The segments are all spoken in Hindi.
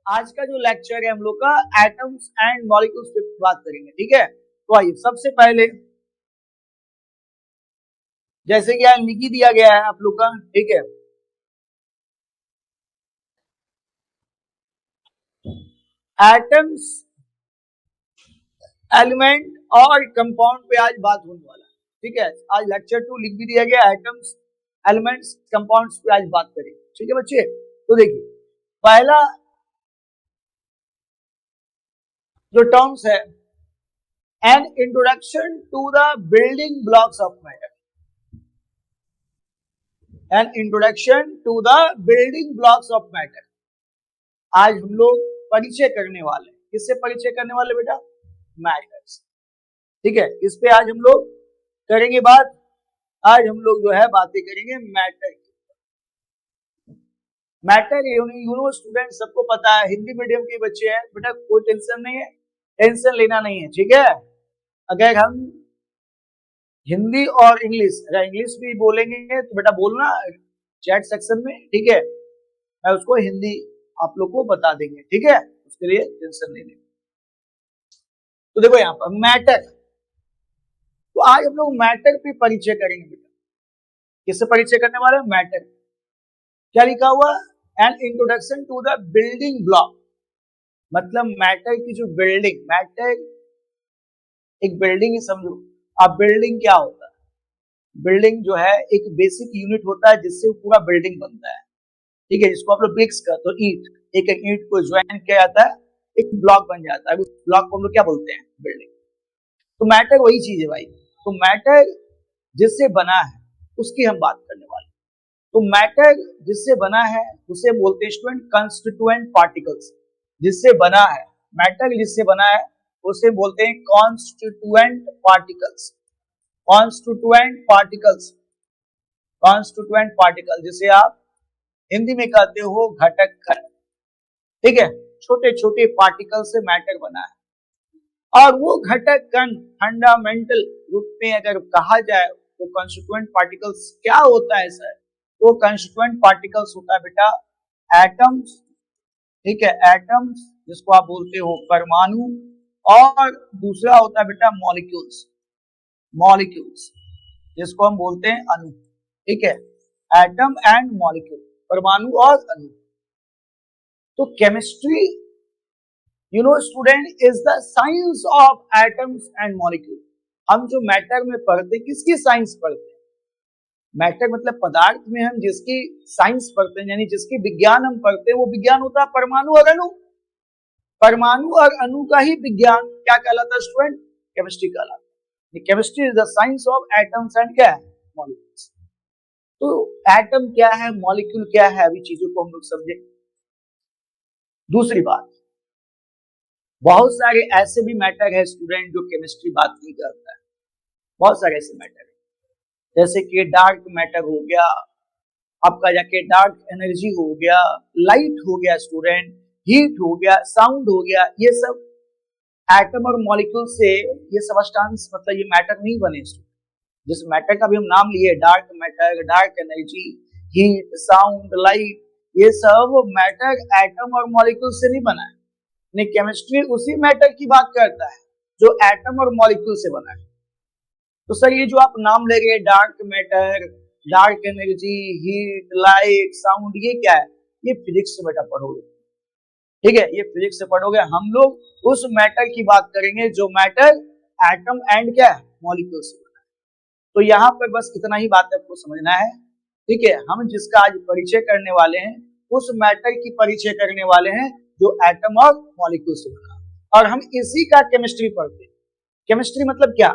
आज का जो लेक्चर है हम लोग का एटम्स एंड मॉलिक्यूल्स पे बात करेंगे, ठीक है। तो आइए सबसे पहले जैसे कि यहाँ लिख ही दिया गया है आप लोग का, ठीक है। एटम्स, एलिमेंट और कंपाउंड पे आज बात होने वाला है, ठीक है। आज लेक्चर 2 लिख भी दिया गया, एटम्स, एलिमेंट्स, कंपाउंड्स पे आज बात करेंगे, ठीक है बच्चे। तो देखिए पहला जो टर्म्स है, an introduction to the building blocks of matter. An introduction to the building blocks of matter. आज हम लोग परिचय करने वाले हैं, किससे परिचय करने वाले बेटा? मैटर्स, ठीक है। इस पे आज हम लोग करेंगे बात। आज हम लोग जो है बातें करेंगे मैटर की। मैटर यूनो स्टूडेंट सबको पता है, हिंदी मीडियम के बच्चे हैं बेटा, कोई टेंशन नहीं है, टेंशन लेना नहीं है, ठीक है। अगर हम हिंदी और इंग्लिश, अगर इंग्लिश भी बोलेंगे तो बेटा बोलना चैट सेक्शन में, ठीक है। मैं उसको हिंदी आप लोग को बता देंगे, ठीक है, उसके लिए टेंशन नहीं लेना। तो देखो यहाँ पर मैटर, तो आज हम लोग मैटर पे परिचय करेंगे बेटा। किससे परिचय करने वाले हैं? मैटर। क्या लिखा हुआ? An introduction to the building block, मतलब मैटर की जो बिल्डिंग, मैटर एक बिल्डिंग ही समझो। अब बिल्डिंग क्या होता है? बिल्डिंग जो है एक बेसिक यूनिट होता है जिससे पूरा बिल्डिंग बनता है, ठीक है। जिसको आप लोग ब्रिक्स का, तो ईंट, एक एक ईंट को ज्वाइन किया जाता है, एक ब्लॉक बन जाता है। उस ब्लॉक को हम लोग क्या बोलते हैं? बिल्डिंग। तो मैटर वही चीज है भाई। तो मैटर जिससे बना है उसकी हम बात करने वाले। तो मैटर जिससे बना है उसे बोलते हैं स्टूडेंट कंस्टिट्यूएंट पार्टिकल्स। जिससे बना है, मैटर जिससे बना है उसे बोलते हैं constituent particles. Constituent particles, constituent particle जिसे आप हिंदी में कहते हो घटक कण, ठीक है। छोटे छोटे पार्टिकल से मैटर बना है। और वो घटक कण फंडामेंटल रूप में अगर कहा जाए तो कंस्टिट्यूएंट पार्टिकल्स क्या होता है सर? वो कंस्टिट्यूएंट पार्टिकल्स होता है बेटा एटम्स, ठीक है। एटम्स जिसको आप बोलते हो परमाणु, और दूसरा होता है बेटा मॉलिक्यूल्स, मॉलिक्यूल्स जिसको हम बोलते हैं अणु, ठीक है। एटम एंड मॉलिक्यूल, परमाणु और अणु। तो chemistry you know student is the science of atoms and molecule. हम जो मैटर में पढ़ते, किसकी साइंस पढ़ते हैं? मैटर मतलब पदार्थ में हम जिसकी साइंस पढ़ते हैं, यानी जिसकी विज्ञान हम पढ़ते हैं, वो विज्ञान होता है परमाणु और अणु। परमाणु और अणु का ही विज्ञान क्या कहलाता है स्टूडेंट? केमिस्ट्री कहलाता है। Chemistry is the science of atoms and क्या है? मॉलिक्यूल्स। तो एटम क्या है, मॉलिक्यूल क्या है, अभी चीजों को हम लोग समझे। दूसरी बात, बहुत सारे ऐसे भी मैटर है स्टूडेंट जो केमिस्ट्री बात नहीं करता है। बहुत सारे ऐसे मैटर है, जैसे कि डार्क मैटर हो गया, आपका जाके डार्क एनर्जी हो गया, लाइट हो गया स्टूडेंट, हीट हो गया, साउंड हो गया। ये सब एटम और मॉलिक्यूल से ये सब्सटेंस, मतलब ये मैटर नहीं बने। जिस मैटर का भी हम नाम लिए, dark matter, dark energy, heat, sound, light, ये सब मैटर एटम और मॉलिक्यूल से नहीं बना है। केमिस्ट्री उसी मैटर की बात करता है जो एटम और मॉलिक्यूल से बना है। तो सर ये जो आप नाम ले रहे, dark matter, dark energy, heat, light, sound, ये क्या है? ये फिजिक्स से बेटा पढ़ोगे, ठीक है। ये फिजिक्स से पढ़ोगे। हम लोग उस मैटर की बात करेंगे जो मैटर एटम एंड क्या है? मॉलिक्यूल से बना है। तो यहाँ पर बस इतना ही बात आपको समझना है, ठीक है। हम जिसका आज परिचय करने वाले हैं उस मैटर की परिचय करने वाले हैं जो एटम और मॉलिक्यूल से बना, और हम इसी का केमिस्ट्री पढ़ते हैं। केमिस्ट्री मतलब क्या?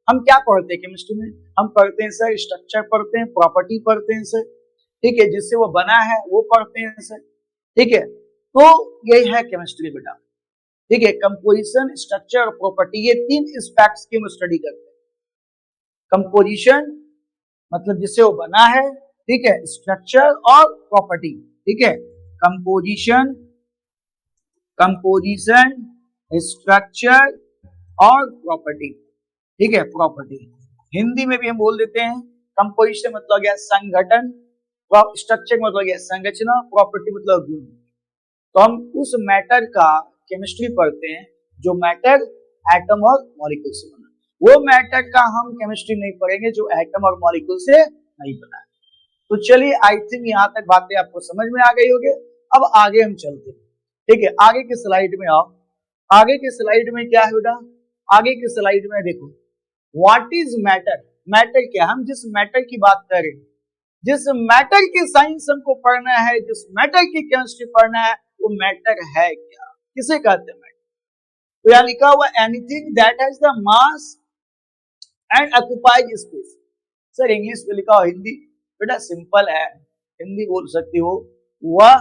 हम क्या पढ़ते हैं केमिस्ट्री में? हम पढ़ते हैं सर स्ट्रक्चर पढ़ते हैं, प्रॉपर्टी पढ़ते हैं सर, ठीक है। जिससे वो बना है वो पढ़ते हैं सर, ठीक है। तो यही है केमिस्ट्री बेटा, ठीक है। कंपोजिशन, स्ट्रक्चर और प्रॉपर्टी, ये तीन एस्पेक्ट्स की हम स्टडी करते हैं। कंपोजिशन मतलब जिससे वो बना है, ठीक है। स्ट्रक्चर और प्रॉपर्टी, ठीक है। कंपोजिशन, कंपोजिशन, स्ट्रक्चर और प्रॉपर्टी, ठीक है। प्रॉपर्टी हिंदी में भी हम बोल देते हैं। कंपोजिशन मतलब गया संगठन, स्ट्रक्चर मतलब गया संरचना, प्रॉपर्टी मतलब गुण। तो हम उस मैटर का केमिस्ट्री पढ़ते हैं जो मैटर एटम और मॉलिक्यूल से बना। वो मैटर का हम केमिस्ट्री नहीं पढ़ेंगे जो एटम और मॉलिक्यूल से नहीं बना है। तो चलिए, आई थिंक यहाँ तक बातें आपको समझ में आ गई होगी। अब आगे हम चलते हैं, ठीक है। आगे की स्लाइड में आओ। आगे की स्लाइड में क्या है बेटा? आगे की स्लाइड में देखो, व्हाट इज मैटर। मैटर क्या? हम जिस मैटर की बात कर रहे हैं, जिस मैटर की साइंस हमको पढ़ना है, जिस मैटर की केमिस्ट्री पढ़ना है, वो मैटर है क्या, किसे कहते हैं मैटर? तो यहां लिखा हुआ anything that has the mass and occupies space. Sir English में लिखा हो, हिंदी बेटा सिंपल है, हिंदी बोल सकती हो। वह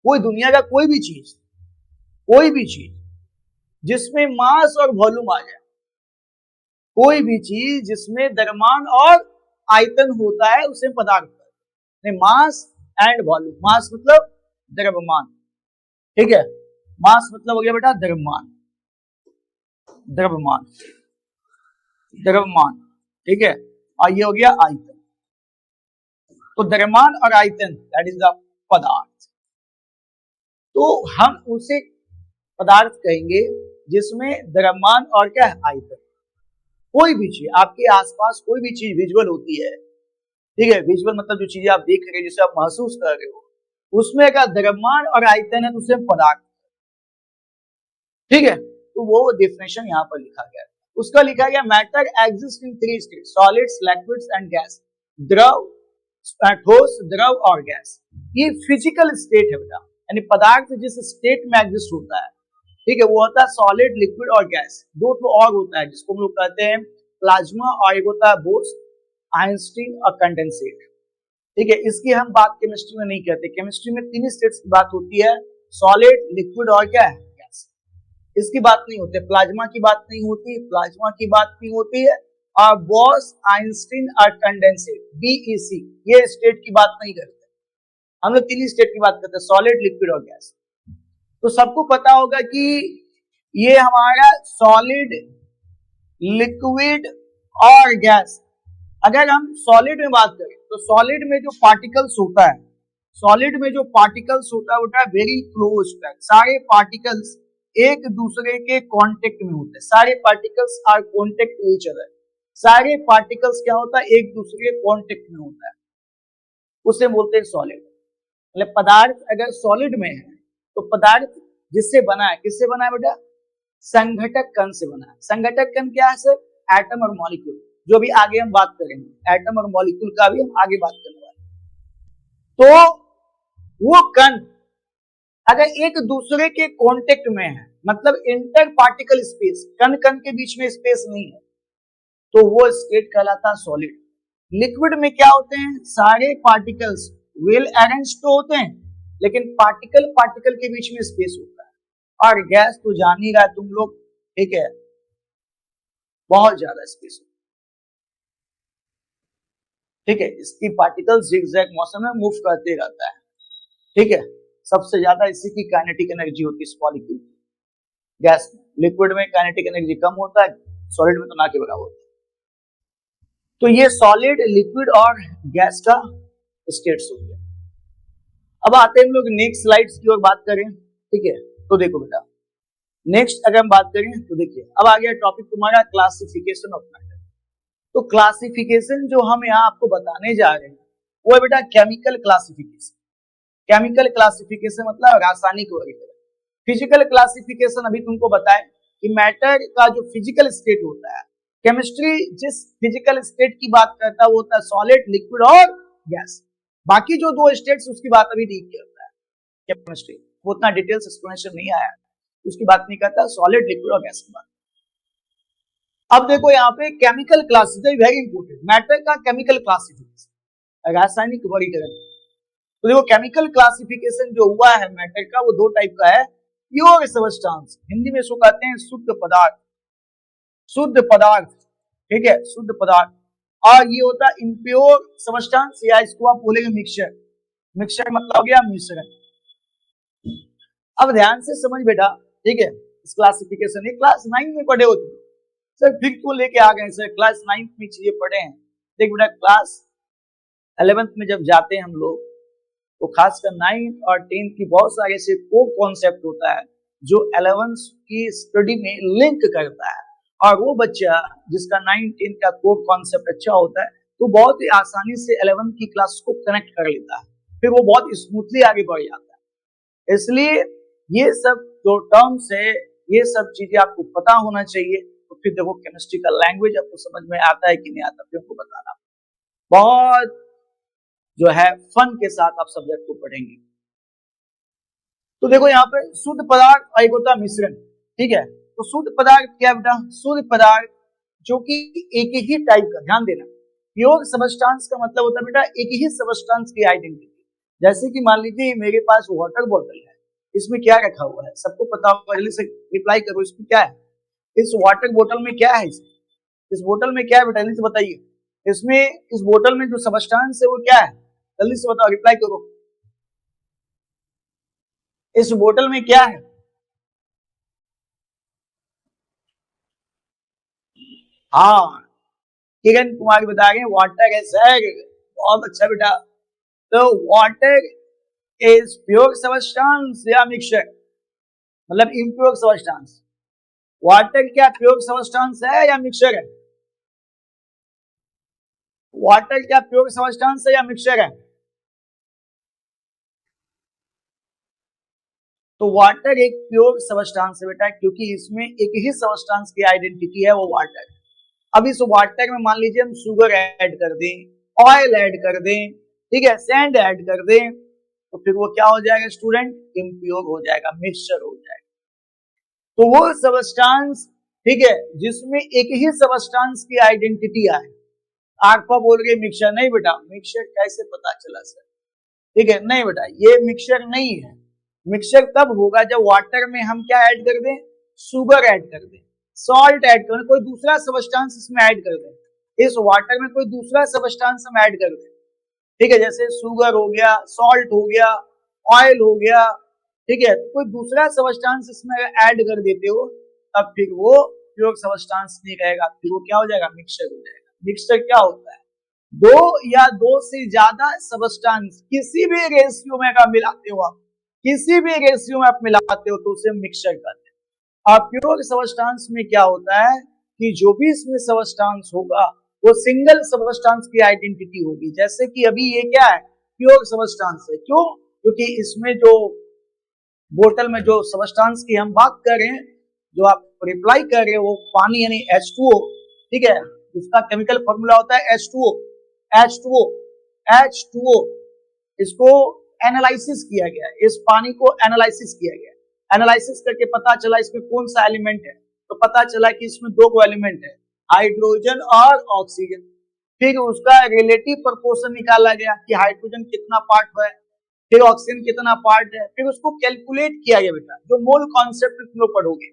कोई दुनिया का कोई भी चीज जिसमें मास और वॉल्यूम आ जाए, कोई भी चीज जिसमें द्रव्यमान और आयतन होता है उसे पदार्थ कहते हैं। मास एंड वॉल्यूम, मास मतलब द्रव्यमान, ठीक है। मास मतलब हो गया बेटा द्रव्यमान, द्रव्यमान, द्रव्यमान, ठीक है। और ये हो गया आयतन। तो द्रव्यमान और आयतन दैट इज द पदार्थ। तो हम उसे पदार्थ कहेंगे जिसमें द्रव्यमान और क्या है, आयतन। कोई भी चीज आपके आसपास, कोई भी चीज विजुअल होती है, ठीक है। विजुअल मतलब जो चीजें आप देख रहे हो, जिसे आप महसूस कर रहे हो, उसमें का द्रव्यमान और आयतन है तो उसे पदार्थ, ठीक है। तो वो डेफिनेशन यहाँ पर लिखा गया है। उसका लिखा गया matter exist in 3 state, solids, liquids and gas. द्रव, ठोस, द्रव और गैस। ये फिजिकल स्टेट है बेटा, यानी पदार्थ जिस स्टेट में एग्जिस्ट होता है, ठीक है, वो होता है सॉलिड, लिक्विड और गैस। दो तो और होता है जिसको हम लोग कहते हैं प्लाज्मा, और एक होता है बोर्स, आइंस्टीन और कंडेंसेट, ठीक है। इसकी हम बात केमिस्ट्री में नहीं करते। केमिस्ट्री में 3 स्टेट्स की बात होती है, सॉलिड, लिक्विड और क्या है, गैस। इसकी बात नहीं होती, प्लाज्मा की बात नहीं होती, प्लाज्मा की बात नहीं होती है, और बोर्स, आइंस्टीन और कंडेंसेट, BEC, ये स्टेट की बात नहीं करते। हम लोग 3 स्टेट की बात करते हैं, सॉलिड, लिक्विड और गैस। तो सबको पता होगा कि ये हमारा सॉलिड, लिक्विड और गैस। अगर हम सॉलिड में बात करें तो सॉलिड में जो पार्टिकल्स होता है, सॉलिड में जो पार्टिकल्स होता है वो वेरी क्लोज पैक। सारे पार्टिकल्स एक दूसरे के कांटेक्ट में होते हैं, सारे particles are contact to each other. सारे पार्टिकल्स क्या होता है, एक दूसरे के कांटेक्ट में होता है, उसे बोलते हैं सॉलिड। मतलब पदार्थ अगर सॉलिड में है तो पदार्थ जिससे बना है, किससे बना है बेटा, संघटक कण से बना है। संघटक कण क्या है सर, एटम और मॉलिक्यूल, जो भी आगे हम बात करेंगे, एटम और मॉलिक्यूल का भी हम आगे बात करने वाले। तो वो कण अगर एक दूसरे के कांटेक्ट में है, मतलब इंटर पार्टिकल स्पेस, कण कण के बीच में स्पेस नहीं है, तो वो स्टेट कहलाता है सॉलिड। लिक्विड में क्या होते हैं, सारे पार्टिकल्स वेल अरेंज्ड तो होते हैं, लेकिन पार्टिकल पार्टिकल के बीच में स्पेस होता है। और गैस तो जान ही रहा है तुम लोग, ठीक है, बहुत ज्यादा स्पेस होता है, ठीक है। इसकी पार्टिकल जिगजैग मौसम में मूव करते रहता है, ठीक है। सबसे ज्यादा इसी की काइनेटिक एनर्जी होती है इस मॉलिक्यूल की। गैस में, लिक्विड में काइनेटिक एनर्जी कम होता है, सॉलिड में तो ना के बराबर होता है। तो ये सॉलिड, लिक्विड और गैस का स्टेट्स हो गया। अब आते हैं हम लोग नेक्स्ट स्लाइड्स की ओर बात करें, ठीक है। तो देखो बेटा, नेक्स्ट अगर हम बात करें तो देखिए, अब आ गया टॉपिक तुम्हारा क्लासिफिकेशन ऑफ मैटर। तो क्लासिफिकेशन जो हम यहाँ आपको बताने जा रहे हैं वो है बेटा केमिकल क्लासिफिकेशन। केमिकल क्लासिफिकेशन मतलब रासायनिक वर्गीकरण। फिजिकल क्लासिफिकेशन अभी तुमको बताए कि मैटर का जो फिजिकल स्टेट होता है, केमिस्ट्री जिस फिजिकल स्टेट की बात करता है वो होता है सॉलिड, लिक्विड और गैस। बाकी जो 2 स्टेट्स उसकी बात अभी नहीं करता है केमिस्ट्री, वो उतना डिटेल्स एक्सप्लेनेशन नहीं आया, उसकी बात नहीं करता, सॉलिड, लिक्विड और गैस की बात। अब देखो यहाँ पे chemical classification very important, matter का केमिकल क्लासिफिकेशन, रासायनिक वर्गीकरण। तो देखो केमिकल क्लासिफिकेशन जो हुआ है मैटर का, वो 2 टाइप का है, प्योर सब्सटेंस, हिंदी में इसको कहते हैं शुद्ध पदार्थ, शुद्ध पदार्थ, ठीक है, शुद्ध पदार्थ। और ये होता है इम्प्योर सब्सटेंस, या इसको आप बोलेंगे मिक्सचर। मिक्सचर मतलब हो गया मिश्रण। अब ध्यान से समझ बेटा, ठीक है, इस क्लासिफिकेशन ये क्लास 9 में पढ़े हो तुम, सर फिर क्यों लेके आ गए सर, क्लास 9 में चीजें पढ़े हैं। देख बेटा क्लास 11th में जब जाते हैं हम लोग तो खासकर 9th और 10th की बहुत सारे ऐसे कोर कॉन्सेप्ट होता है जो 11th की स्टडी में लिंक करता है, और वो बच्चा जिसका 9th 10th का कोर कॉन्सेप्ट अच्छा होता है तो बहुत ही आसानी से 11th की क्लास को कनेक्ट कर लेता है, फिर वो बहुत स्मूथली आगे बढ़ जाता है। इसलिए ये सब जो टर्म्स है, ये सब चीजें आपको पता होना चाहिए। तो फिर देखो केमिस्ट्री का लैंग्वेज आपको समझ में आता है कि नहीं आता, फिर आपको बताना। बहुत जो है फन के साथ आप सब्जेक्ट को पढ़ेंगे। तो देखो यहाँ पे शुद्ध पदार्थ और एक होता है मिश्रण, ठीक है। तो शुद्ध पदार्थ क्या बेटा? शुद्ध पदार्थ जो कि एक ही टाइप का, ध्यान देना, प्योर सबस्टांस का मतलब होता है बेटा एक ही सबस्टांस की आइडेंटिटी। जैसे कि मान लीजिए मेरे पास वाटर बॉटल है, इसमें क्या रखा हुआ है सबको पता होगा, जल्दी से रिप्लाई करो, इसमें क्या है? इस वाटर बोतल में क्या है? इस बोतल में क्या है बेटा? जल्दी से बताइए। इसमें इस बोतल में जो सबस्टांस है वो क्या है? जल्दी से बताओ, रिप्लाई करो। इस बोतल में क्या है? हाँ, किरण कुमार बता रहे हैं वाटर है सर। बहुत अच्छा बेटा। तो वाटर इज प्योर सबस्टांस या मिक्सचर, मतलब इम्प्योर सबस्टांस। वाटर क्या प्योर सबस्टांस है या मिक्सचर है? वाटर क्या प्योर सबस्टांस है या मिक्सचर है? तो वाटर एक प्योर सबस्टांस है बेटा, क्योंकि इसमें एक ही सबस्टांस की आइडेंटिटी है, वो वाटर। अब इस वाटर में मान लीजिए हम शुगर ऐड कर दें, ऑयल ऐड कर दें, ठीक है, सैंड ऐड कर दें, तो फिर वो क्या हो जाएगा स्टूडेंट? इम्प्योर हो जाएगा, मिक्सचर हो जाएगा। तो वो सबस्टांस, ठीक है, जिसमें एक ही सबस्टांस की आइडेंटिटी आए। आपको बोल रहे मिक्सचर, नहीं बेटा, मिक्सचर कैसे पता चला सर? ठीक है, नहीं बेटा, ये मिक्सचर नहीं है। मिक्सचर तब होगा जब वाटर में हम क्या ऐड कर दें? शुगर ऐड कर दें, सॉल्ट ऐड कर दें, कोई दूसरा सबस्टांस इसमें ऐड कर दें। इस वाटर में कोई दूसरा सबस्टांस हम ऐड कर दें, ठीक है, जैसे शुगर हो गया, सॉल्ट हो गया, ऑयल हो गया, ठीक है, कोई दूसरा सबस्टांस इसमें ऐड कर देते हो, तब फिर वो प्योर सबस्टांस नहीं रहेगा, फिर वो क्या हो जाएगा? मिक्सचर हो जाएगा। मिक्सचर क्या होता है? दो या दो से ज्यादा सबस्टांस किसी भी रेशियो में अगर मिलाते हो आप, किसी भी रेशियो में आप मिलाते हो तो उसे मिक्सचर कहते हैं। और प्योर सबस्टांस में क्या होता है कि जो भी इसमें सबस्टांस होगा वो सिंगल सबस्टांस की आइडेंटिटी होगी। जैसे कि अभी ये क्या है? प्योर सबस्टांस है। क्यों? क्योंकि इसमें जो बोतल में जो सबस्टांस की हम बात कर रहे हैं, जो आप रिप्लाई कर रहे हैं, वो पानी यानी H2O, ठीक है, इसका केमिकल फॉर्मूला होता है H2O, H2O, H2O। इसको एनालिसिस किया गया, इस पानी को एनालिसिस किया गया, एनालिसिस करके पता चला इसमें कौन सा एलिमेंट है, तो पता चला कि इसमें दो एलिमेंट है, हाइड्रोजन और ऑक्सीजन। फिर उसका रिलेटिव प्रोपोर्शन निकाला गया कि हाइड्रोजन कितना पार्ट है, फिर ऑक्सीजन कितना पार्ट है, फिर उसको कैलकुलेट किया गया बेटा, जो मोल कॉन्सेप्ट तुम लोग पढ़ोगे,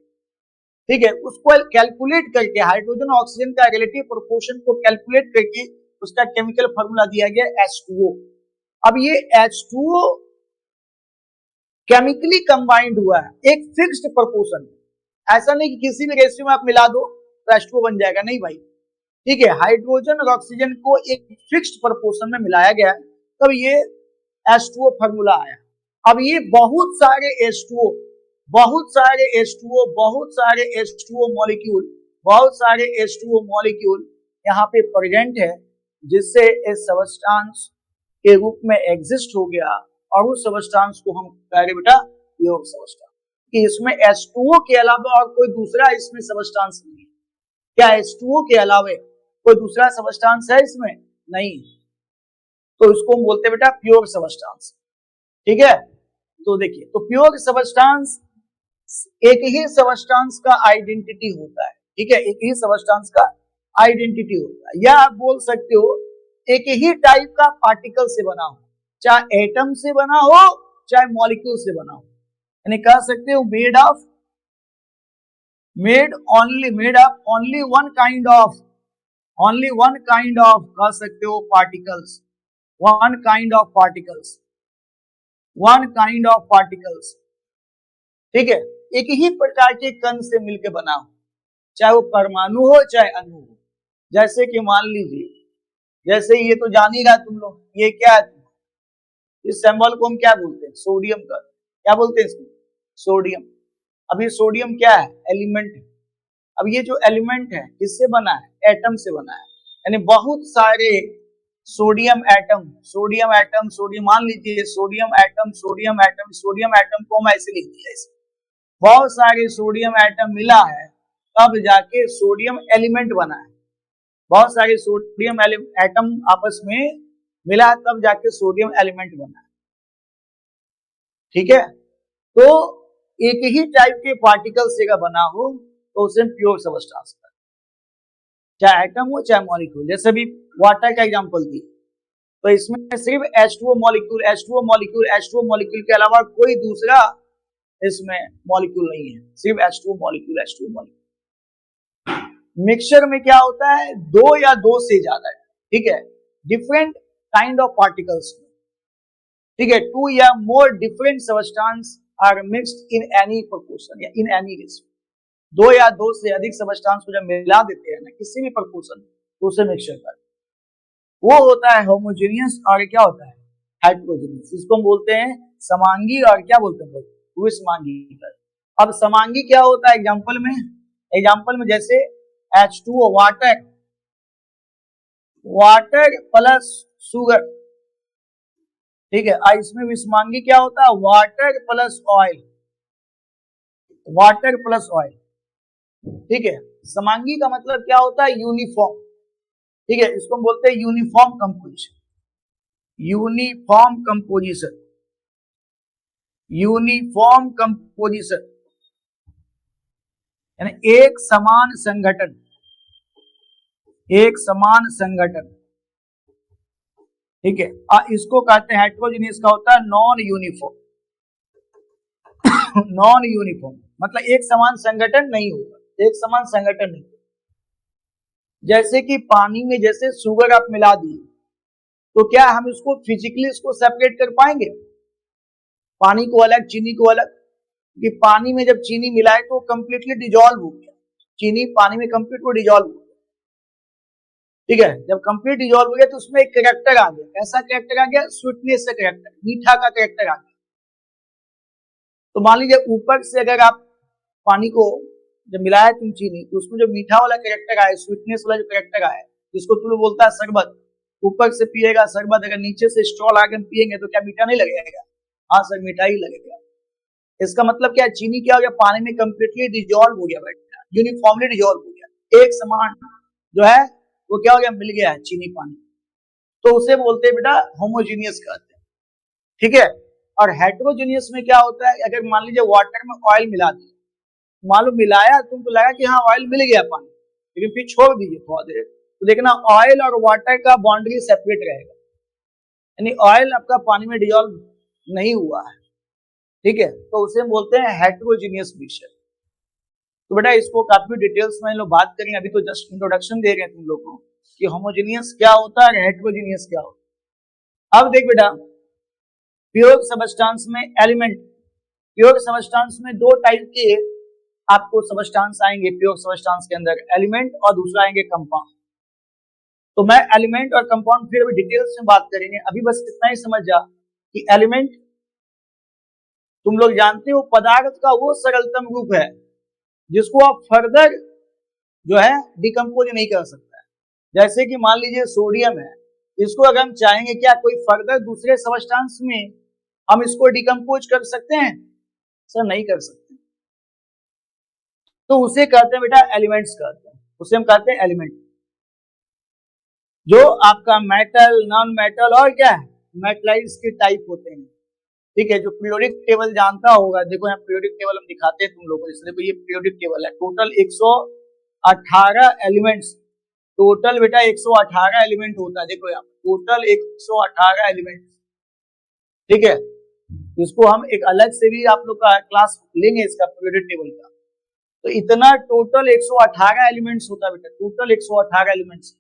ठीक है, उसको कैलकुलेट करके हाइड्रोजन ऑक्सीजन का रिलेटिव प्रोपोर्शन को कैलकुलेट करके उसका केमिकल फॉर्मूला दिया गया H2O। अब ये H2O केमिकली कंबाइंड हुआ है एक फिक्स्ड प्रोपोर्शन में, ऐसा नहीं कि किसी भी रेशियो में आप मिला दो तो H2O बन जाएगा, नहीं भाई, ठीक है, हाइड्रोजन और ऑक्सीजन को एक फिक्स्ड प्रोपोर्शन में मिलाया गया, तब ये H2O फॉर्मूला आया। अब ये बहुत सारे H2O, बहुत सारे H2O, बहुत सारे H2O मॉलिक्यूल, बहुत सारे H2O मॉलिक्यूल यहाँ पे प्रेजेंट है, जिससे इस सबस्टांस के रूप में एग्जिस्ट हो गया, और उस सबस्टांस को हम कह रहे बेटा प्योर सबस्टांस, कि इसमें H2O के अलावा और कोई दूसरा इसमें सबस्टांस नहीं है। क्या H2O के अलावा कोई दूसरा सबस्टांस है इसमें? नहीं, तो इसको हम बोलते हैं बेटा प्योर सबस्टांस, ठीक है। तो देखिए, तो प्योर सबस्टांस एक ही सबस्टांस का आइडेंटिटी होता है, ठीक है, एक ही सबस्टांस का आइडेंटिटी होता है, या आप बोल सकते हो एक ही टाइप का पार्टिकल से बना हो, चाहे एटम से बना हो चाहे मॉलिक्यूल से बना हो, यानी कह सकते हो made of only one kind of, only one kind of, कह सकते हो particles, one kind of particles, one kind of particles, ठीक है, एक ही प्रकार के कण से मिलकर बना हो, चाहे वो परमाणु हो चाहे अणु हो। जैसे कि मान लीजिए, जैसे ये तो जान ही रहा तुम लोग, ये क्या है? इस सिंबल को हम क्या बोलते हैं? सोडियम का। क्या बोलते हैं इसको? सोडियम। अब ये सोडियम क्या है? एलिमेंट है। अब ये जो एलिमेंट है किससे बना है? एटम से बना है। यानी बहुत सारे sodium atom, sodium atom, sodium, मान लीजिए sodium atom, sodium atom, sodium atom को हम ऐसे लिख दिया इसे, बहुत सारे सोडियम एटम मिला है तब जाके सोडियम एलिमेंट बना है। बहुत सारे सोडियम एटम आपस में मिला है तब जाके सोडियम एलिमेंट बना है। ठीक है, तो एक ही टाइप के पार्टिकल से अगर बना हो तो उसे प्योर सबस्टेंस कहते हैं, चाहे एटम हो चाहे मॉलिक्यूल। जैसे भी वाटर का एग्जांपल दिए तो इसमें सिर्फ H2O molecule, H2O molecule, H2O molecule के अलावा कोई दूसरा इसमें मॉलिक्यूल नहीं है, सिर्फ H2O molecule, H2O molecule. Mixture में क्या होता है? दो या दो से ज्यादा, ठीक है, डिफरेंट काइंड ऑफ पार्टिकल्स, ठीक है, टू या more different substance are mixed in any proportion या इन एनी रेशियो। दो या दो से अधिक सबस्टेंस को जब मिला देते हैं ना किसी भी प्रोपोर्शन तो उसे मिक्सचर करते हैं। वो होता है होमोजेनियस और क्या होता है? हेटेरोजेनियस। इसको हम बोलते हैं समांगी और क्या बोलते हैं? विषमांगी। अब समांगी क्या होता है? एग्जांपल में जैसे H2O water, water plus sugar, ठीक है। इसमें विषमांगी क्या होता है? Water plus oil, water plus oil, ठीक है। समांगी का मतलब क्या होता है? यूनिफॉर्म, ठीक है, इसको हम बोलते हैं uniform composition, uniform composition, uniform composition, यानी एक समान संगठन, एक समान संगठन, ठीक है। इसको कहते हैं हेटेरोजेनियस का होता है नॉन यूनिफॉर्म, नॉन यूनिफॉर्म मतलब एक समान संगठन नहीं होगा, एक समान संगठन नहीं। जैसे कि पानी में जैसे शुगर आप मिला दिए तो क्या हम इसको फिजिकली इसको सेपरेट कर पाएंगे? पानी को अलग, चीनी को अलग? कि पानी में जब चीनी मिलाए तो कंप्लीटली डिजॉल्व हो गया, चीनी पानी में कंप्लीट वो डिजॉल्व हो गया, ठीक है। जब कंप्लीट डिजॉल्व हो गया तो उसमें एक कैरेक्टर आ गया। कैसा कैरेक्टर आ गया? स्वीटनेस का कैरेक्टर, मीठा का कैरेक्टर आ गया। तो मान लीजिए ऊपर से अगर आप पानी को जब मिलाया तुम चीनी तो उसमें जो मीठा वाला कैरेक्टर आया, स्वीटनेस वाला जो कैरेक्टर आया, जिसको तुम लोग बोलता है शरबत, ऊपर से पिएगा शरबत, अगर नीचे से स्ट्रॉ आगे पिएंगे तो क्या मीठा नहीं लगेगा? हाँ सर, मिठा ही लगेगा। इसका मतलब क्या? चीनी क्या हो गया? पानी में कंप्लीटली डिजॉल्व हो गया, बैठा यूनिफॉर्मली डिजॉल्व हो गया, एक समान जो है वो क्या हो गया? मिल गया है चीनी पानी, तो उसे बोलते हैं बेटा होमोजीनियस कहते हैं, ठीक है। और हेटेरोजेनियस में क्या होता है? अगर मान लीजिए वाटर में ऑयल मिला दिया, मालूम मिलाया तुमको लगा कि हाँ ऑयल मिल गया पानी, लेकिन फिर छोड़ दीजिए थोड़ा देर तो देखना ऑयल और वाटर का बाउंड्री सेपरेट रहेगा, यानी ऑयल आपका पानी में डिजॉल्व नहीं हुआ है, ठीक है। तो उसे हम बोलते हैं हेटेरोजेनियस मिक्सचर। तो बेटा इसको काफी डिटेल्स में लोग बात करेंगे, अभी तो जस्ट इंट्रोडक्शन दे रहे हैं तुम लोग को कि होमोजेनियस क्या होता है और हेटेरोजेनियस क्या होता है। अब देख बेटा, प्योर सबस्टेंस में एलिमेंट, प्योर सबस्टेंस में दो टाइप के आपको सबस्टेंस आएंगे प्योर सबस्टेंस के अंदर, एलिमेंट और दूसरा आएंगे कंपाउंड। तो मैं एलिमेंट और कंपाउंड फिर अभी डिटेल्स में बात करेंगे, अभी बस इतना ही समझ जा कि एलिमेंट तुम लोग जानते हो पदार्थ का वो सरलतम रूप है जिसको आप फर्दर जो है डिकम्पोज नहीं कर सकता है। जैसे कि मान लीजिए सोडियम है, इसको अगर हम चाहेंगे क्या कोई फर्दर दूसरे सबस्टेंस में हम इसको डिकम्पोज कर सकते हैं? सर नहीं कर सकते, तो उसे कहते हैं बेटा एलिमेंट्स कहते हैं, उसे हम कहते हैं एलिमेंट। जो आपका मेटल, नॉन मेटल और क्या है मेटलाइज के टाइप होते हैं, ठीक है। जो पीरियोडिक टेबल जानता होगा, देखो यहाँ पीरियोडिक टेबल हम दिखाते हैं तुम लोगों को, इसलिए देखो ये पीरियोडिक टेबल है, टोटल 118 एलिमेंट्स, टोटल बेटा 118 एलिमेंट होता है, देखो यहाँ टोटल 118 एलिमेंट, ठीक है। इसको हम एक अलग से भी आप लोग का क्लास लेंगे इसका पीरियोडिक टेबल का। तो इतना टोटल 118 एलिमेंट्स होता है बेटा, टोटल 118 एलिमेंट्स,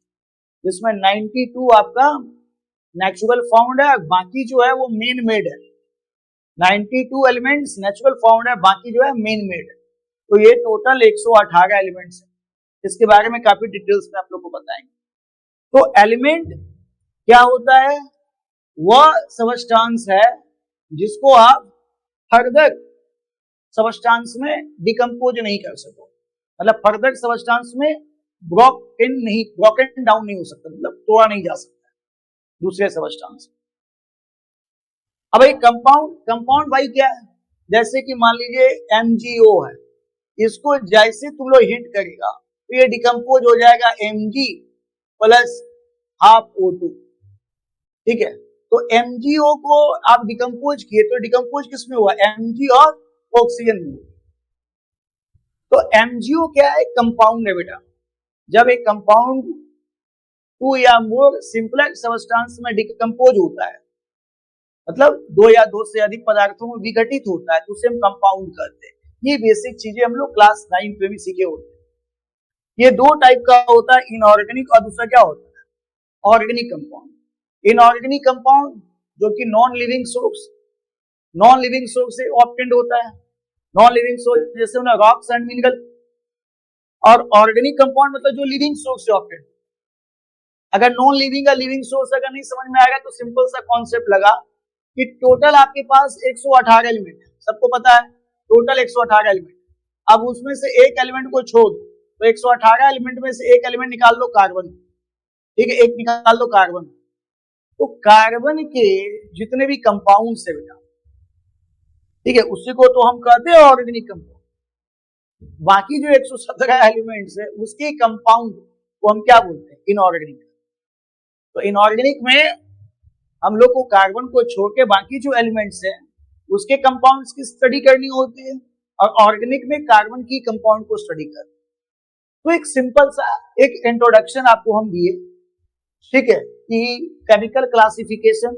जिसमें 92 आपका नेचुरल फाउंड है, बाकी जो है वो मेन मेड है। 92 एलिमेंट्स नेचुरल फाउंड है, बाकी जो है मेन मेड है। तो ये टोटल 118 एलिमेंट्स है, इसके बारे में काफी डिटेल्स में आप लोग को बताएंगे। तो एलिमेंट क्या होता है? वह सबस्टांस है जिसको आप फर्दर सबस्टांस में डिकम्पोज नहीं कर सको, मतलब फर्दर सबस्टांस में ब्रोकन डाउन नहीं हो सकता, मतलब तोड़ा नहीं जा सकता दूसरे सबस्टांस। अब एक कंपाउंड भाई क्या है, जैसे कि मान लीजिए MgO है, इसको जैसे तुम लोग हिट करेगा तो ये डिकम्पोज हो जाएगा Mg प्लस हाफ O2, ठीक है। तो MgO को आप डिकम्पोज किए तो डिकम्पोज किसमें हुआ, Mg और ऑक्सीजन में। तो MgO क्या है, कंपाउंड है बेटा। जब एक कंपाउंड 2 या मोर सिंपल सबस्टांस में डिकम्पोज होता है, मतलब 2 या 2 से अधिक पदार्थों में विघटित होता है, तो उसे हम कंपाउंड कहते हैं। ये बेसिक चीजें हम लोग क्लास 9 में भी सीखे होते हैं। ये दो टाइप का होता है, इनऑर्गेनिक और दूसरा क्या होता है, ऑर्गेनिक कंपाउंड। इनऑर्गेनिक कंपाउंड जो कि नॉन लिविंग सोर्स से ऑब्टेन्ड होता है, नॉन लिविंग सोर्स जैसे होना रॉक्स एंड मिनरल। और ऑर्गेनिक कंपाउंड मतलब जो लिविंग सोर्स से ऑब्टेन्ड। अगर नॉन लिविंग या लिविंग सोर्स अगर नहीं समझ में आएगा तो सिंपल सा कॉन्सेप्ट लगा कि टोटल आपके पास 118 एलिमेंट है, सबको पता है टोटल 118 एलिमेंट। अब उसमें से एक एलिमेंट को छोड़ दो तो 118 एलिमेंट में से एक एलिमेंट निकाल लो कार्बन, ठीक है, एक निकाल लो कार्बन। तो कार्बन के जितने भी कंपाउंड्स है बेटा, ठीक है, उसी को तो हम कहते हैं ऑर्गेनिक कंपाउंड। बाकी जो 117 एलिमेंट्स है उसके कंपाउंड को हम क्या बोलते हैं, इनऑर्गेनिक। तो इनऑर्गेनिक में हम लोग को कार्बन को छोड़ के बाकी जो एलिमेंट्स हैं उसके कंपाउंड्स की स्टडी करनी होती है, और ऑर्गेनिक में कार्बन की कंपाउंड को स्टडी करते हैं। तो एक सिंपल सा एक इंट्रोडक्शन आपको हम दिए, ठीक है, कि केमिकल क्लासिफिकेशन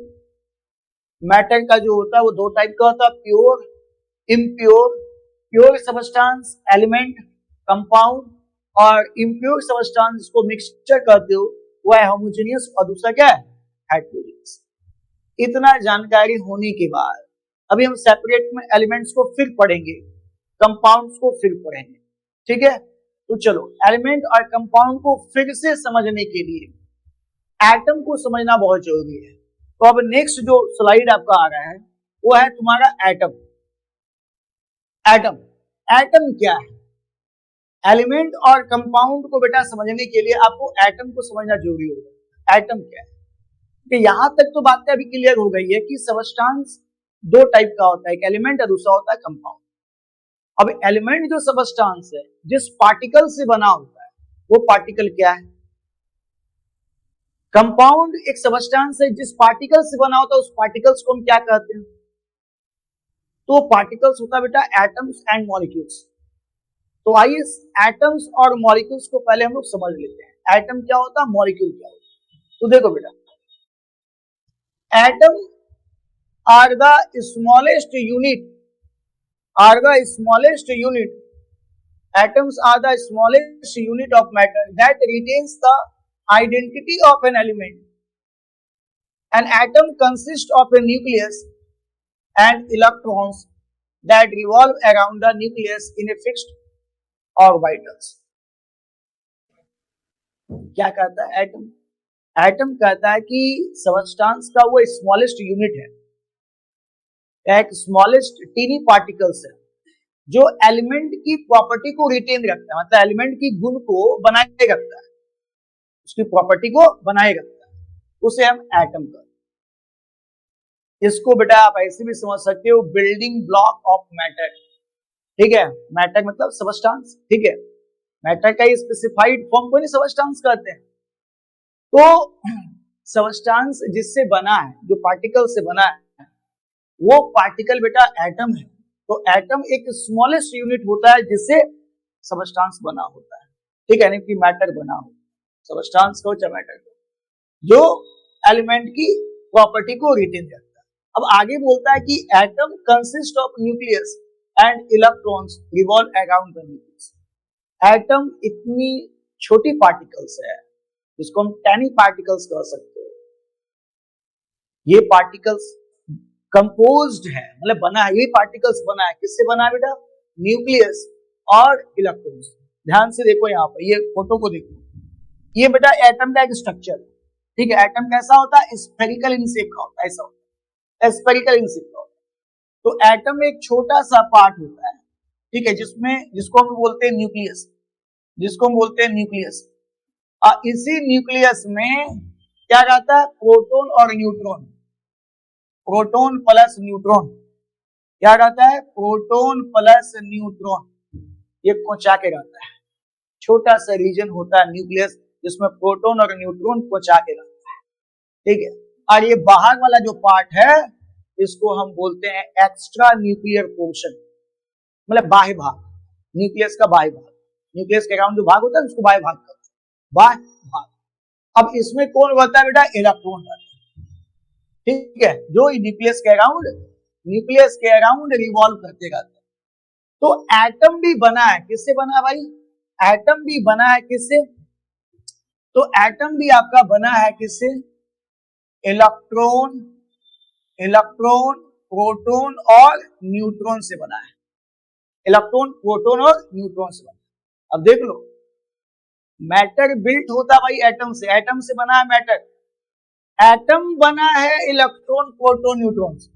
मैटर का जो होता है वो दो टाइप का होता है, pure impure. Pure substance element compound, और इम्प्योर सबस्टांस जिसको मिक्सचर कहते हो वो है होमोजेनियस, और दूसरा क्या है, हेटेरोजेनियस। इतना जानकारी होने के बाद अभी हम सेपरेट में एलिमेंट्स को फिर पढ़ेंगे, कंपाउंड्स को फिर पढ़ेंगे, ठीक है। तो चलो एलिमेंट और कंपाउंड को फिर से समझने के लिए एटम को समझना बहुत जरूरी है। तो अब नेक्स्ट जो स्लाइड आपका आ रहा है वो है तुम्हारा एटम। एटम क्या है, एलिमेंट और कंपाउंड को बेटा समझने के लिए आपको एटम को समझना जरूरी होगा। एटम क्या है, कि यहां तक तो बातें अभी क्लियर हो गई है कि सबस्टांस दो टाइप का होता है, एक एलिमेंट और दूसरा होता है कंपाउंड। अब एलिमेंट जो सबस्टांस है जिस पार्टिकल से बना होता है वो पार्टिकल क्या है, कंपाउंड एक सबस्टांस है जिस पार्टिकल से बना होता है उस पार्टिकल्स को हम क्या कहते हैं, तो पार्टिकल्स होता है बेटा एटम्स एंड मॉलिक्यूल्स। तो आइए एटम्स और मॉलिक्यूल्स को पहले हम लोग समझ लेते हैं, एटम क्या होता है, मॉलिक्यूल क्या होता है। तो देखो बेटा, atom are the smallest unit, atoms are the smallest unit of matter that retains the identity of an element. An atom consists of a nucleus and electrons that revolve around the nucleus in a fixed orbitals. क्या कहता है एटम, एटम कहता है कि सबस्टांस का वो स्मॉलेस्ट यूनिट है, एक स्मॉलेस्ट टीनी पार्टिकल्स है जो एलिमेंट की प्रॉपर्टी को रिटेन रखता है, मतलब एलिमेंट की गुण को बनाए रखता है, उसकी प्रॉपर्टी को बनाए रखता है, उसे हम एटम कहते हैं। इसको बेटा आप ऐसे भी समझ सकते हो, बिल्डिंग ब्लॉक ऑफ मैटर, ठीक है। मैटर मतलब सबस्टांस, ठीक है, मैटर का स्पेसिफाइड फॉर्म को नहीं सबस्टांस कहते हैं। तो सबस्टांस जिससे बना है, जो पार्टिकल से बना है, वो पार्टिकल बेटा एटम है। तो एटम एक स्मॉलेस्ट यूनिट होता है जिससे सबस्टांस बना होता है, ठीक है, यानी कि मैटर बना हो, सबस्टांस को चाहे मैटर को, जो एलिमेंट की प्रॉपर्टी को रिटेन रखता है। अब आगे बोलता है कि atom consist of nucleus and electrons revolve around the nucleus. Atom इतनी छोटी पार्टिकल्स है जिसको हम टैनी पार्टिकल्स कह सकते हो। ये पार्टिकल्स कंपोज्ड है, मतलब बना है, ये पार्टिकल्स बना है, किससे बना है बेटा, न्यूक्लियस और इलेक्ट्रॉन्स। ध्यान से देखो यहाँ पर, ये फोटो को देखो, ये बेटा एटम का एक स्ट्रक्चर, ठीक है, एटम कैसा होता है? स्फेरिकल इन शेप का होता है, ऐसा होता है, स्फेरिकल इन शेप का होता है। तो एटम एक छोटा सा पार्ट होता है, ठीक है, जिसको हम बोलते हैं न्यूक्लियस, जिसको हम बोलते हैं न्यूक्लियस। और इसी न्यूक्लियस में क्या रहता है? प्रोटॉन और न्यूट्रॉन, प्रोटॉन प्लस न्यूट्रॉन, क्या रहता है? प्रोटॉन प्लस न्यूट्रॉन, ये कोचा के रहता है। छोटा सा रीजन होता है न्यूक्लियस जिसमें प्रोटॉन और न्यूट्रॉन कोचा के रहता है, ठीक है। और ये बाहर वाला जो पार्ट है इसको हम बोलते हैं एक्स्ट्रा न्यूक्लियर पोर्शन, मतलब बाह्य भाग, न्यूक्लियस का बाह्य भाग। न्यूक्लियस के अराउंड जो भाग होता है उसको बाह्य भाग कहते हैं, बाह्य भाग। अब इसमें कौन रहता है बेटा? इलेक्ट्रॉन रहता है, ठीक है, जो न्यूक्लियस के अराउंड रिवॉल्व करते रहते हैं। तो एटम भी बना है, किससे बना है भाई? एटम भी बना है किससे? तो एटम भी आपका बना है किससे? इलेक्ट्रॉन, प्रोटॉन और न्यूट्रॉन से बना है। इलेक्ट्रॉन, प्रोटॉन और न्यूट्रॉन से बना। अब देख लो, मैटर बिल्ट होता भाई एटम से बना है मैटर। एटम बना है इलेक्ट्रॉन, प्रोटॉन, न्यूट्रॉन से।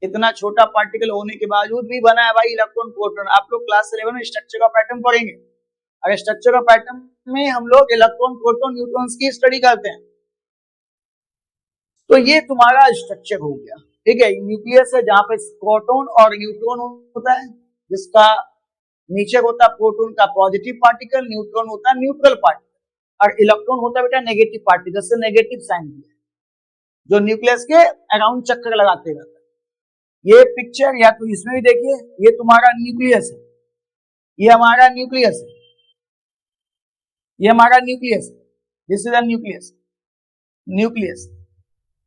इतना छोटा पार्टिकल होने के बावजूद भी बना है भाई इलेक्ट्रॉन, प्रोटॉन। आप लोग क्लास 11 में स्ट्रक्चर ऑफ एटम पढ़ेंगे, अगर स्ट्रक्चर ऑफ एटम में हम लोग इलेक्ट्रॉन, प्रोटॉन, न्यूट्रॉन्स की स्टडी करते हैं। तो ये तुम्हारा स्ट्रक्चर हो गया, ठीक है। न्यूक्लियस है जहां पे प्रोटॉन और न्यूट्रॉन होता है, जिसका नीचे होता है प्रोटॉन का पॉजिटिव पार्टिकल, न्यूट्रॉन होता है न्यूट्रल पार्टिकल, और इलेक्ट्रॉन होता है बेटा नेगेटिव पार्टिकल, से नेगेटिव साइन दिया, जो न्यूक्लियस के अराउंड चक्कर लगाते रहता है। ये पिक्चर या तो इसमें भी देखिए, ये तुम्हारा न्यूक्लियस है, ये हमारा न्यूक्लियस है, ये हमारा न्यूक्लियस है, दिस इज अ न्यूक्लियस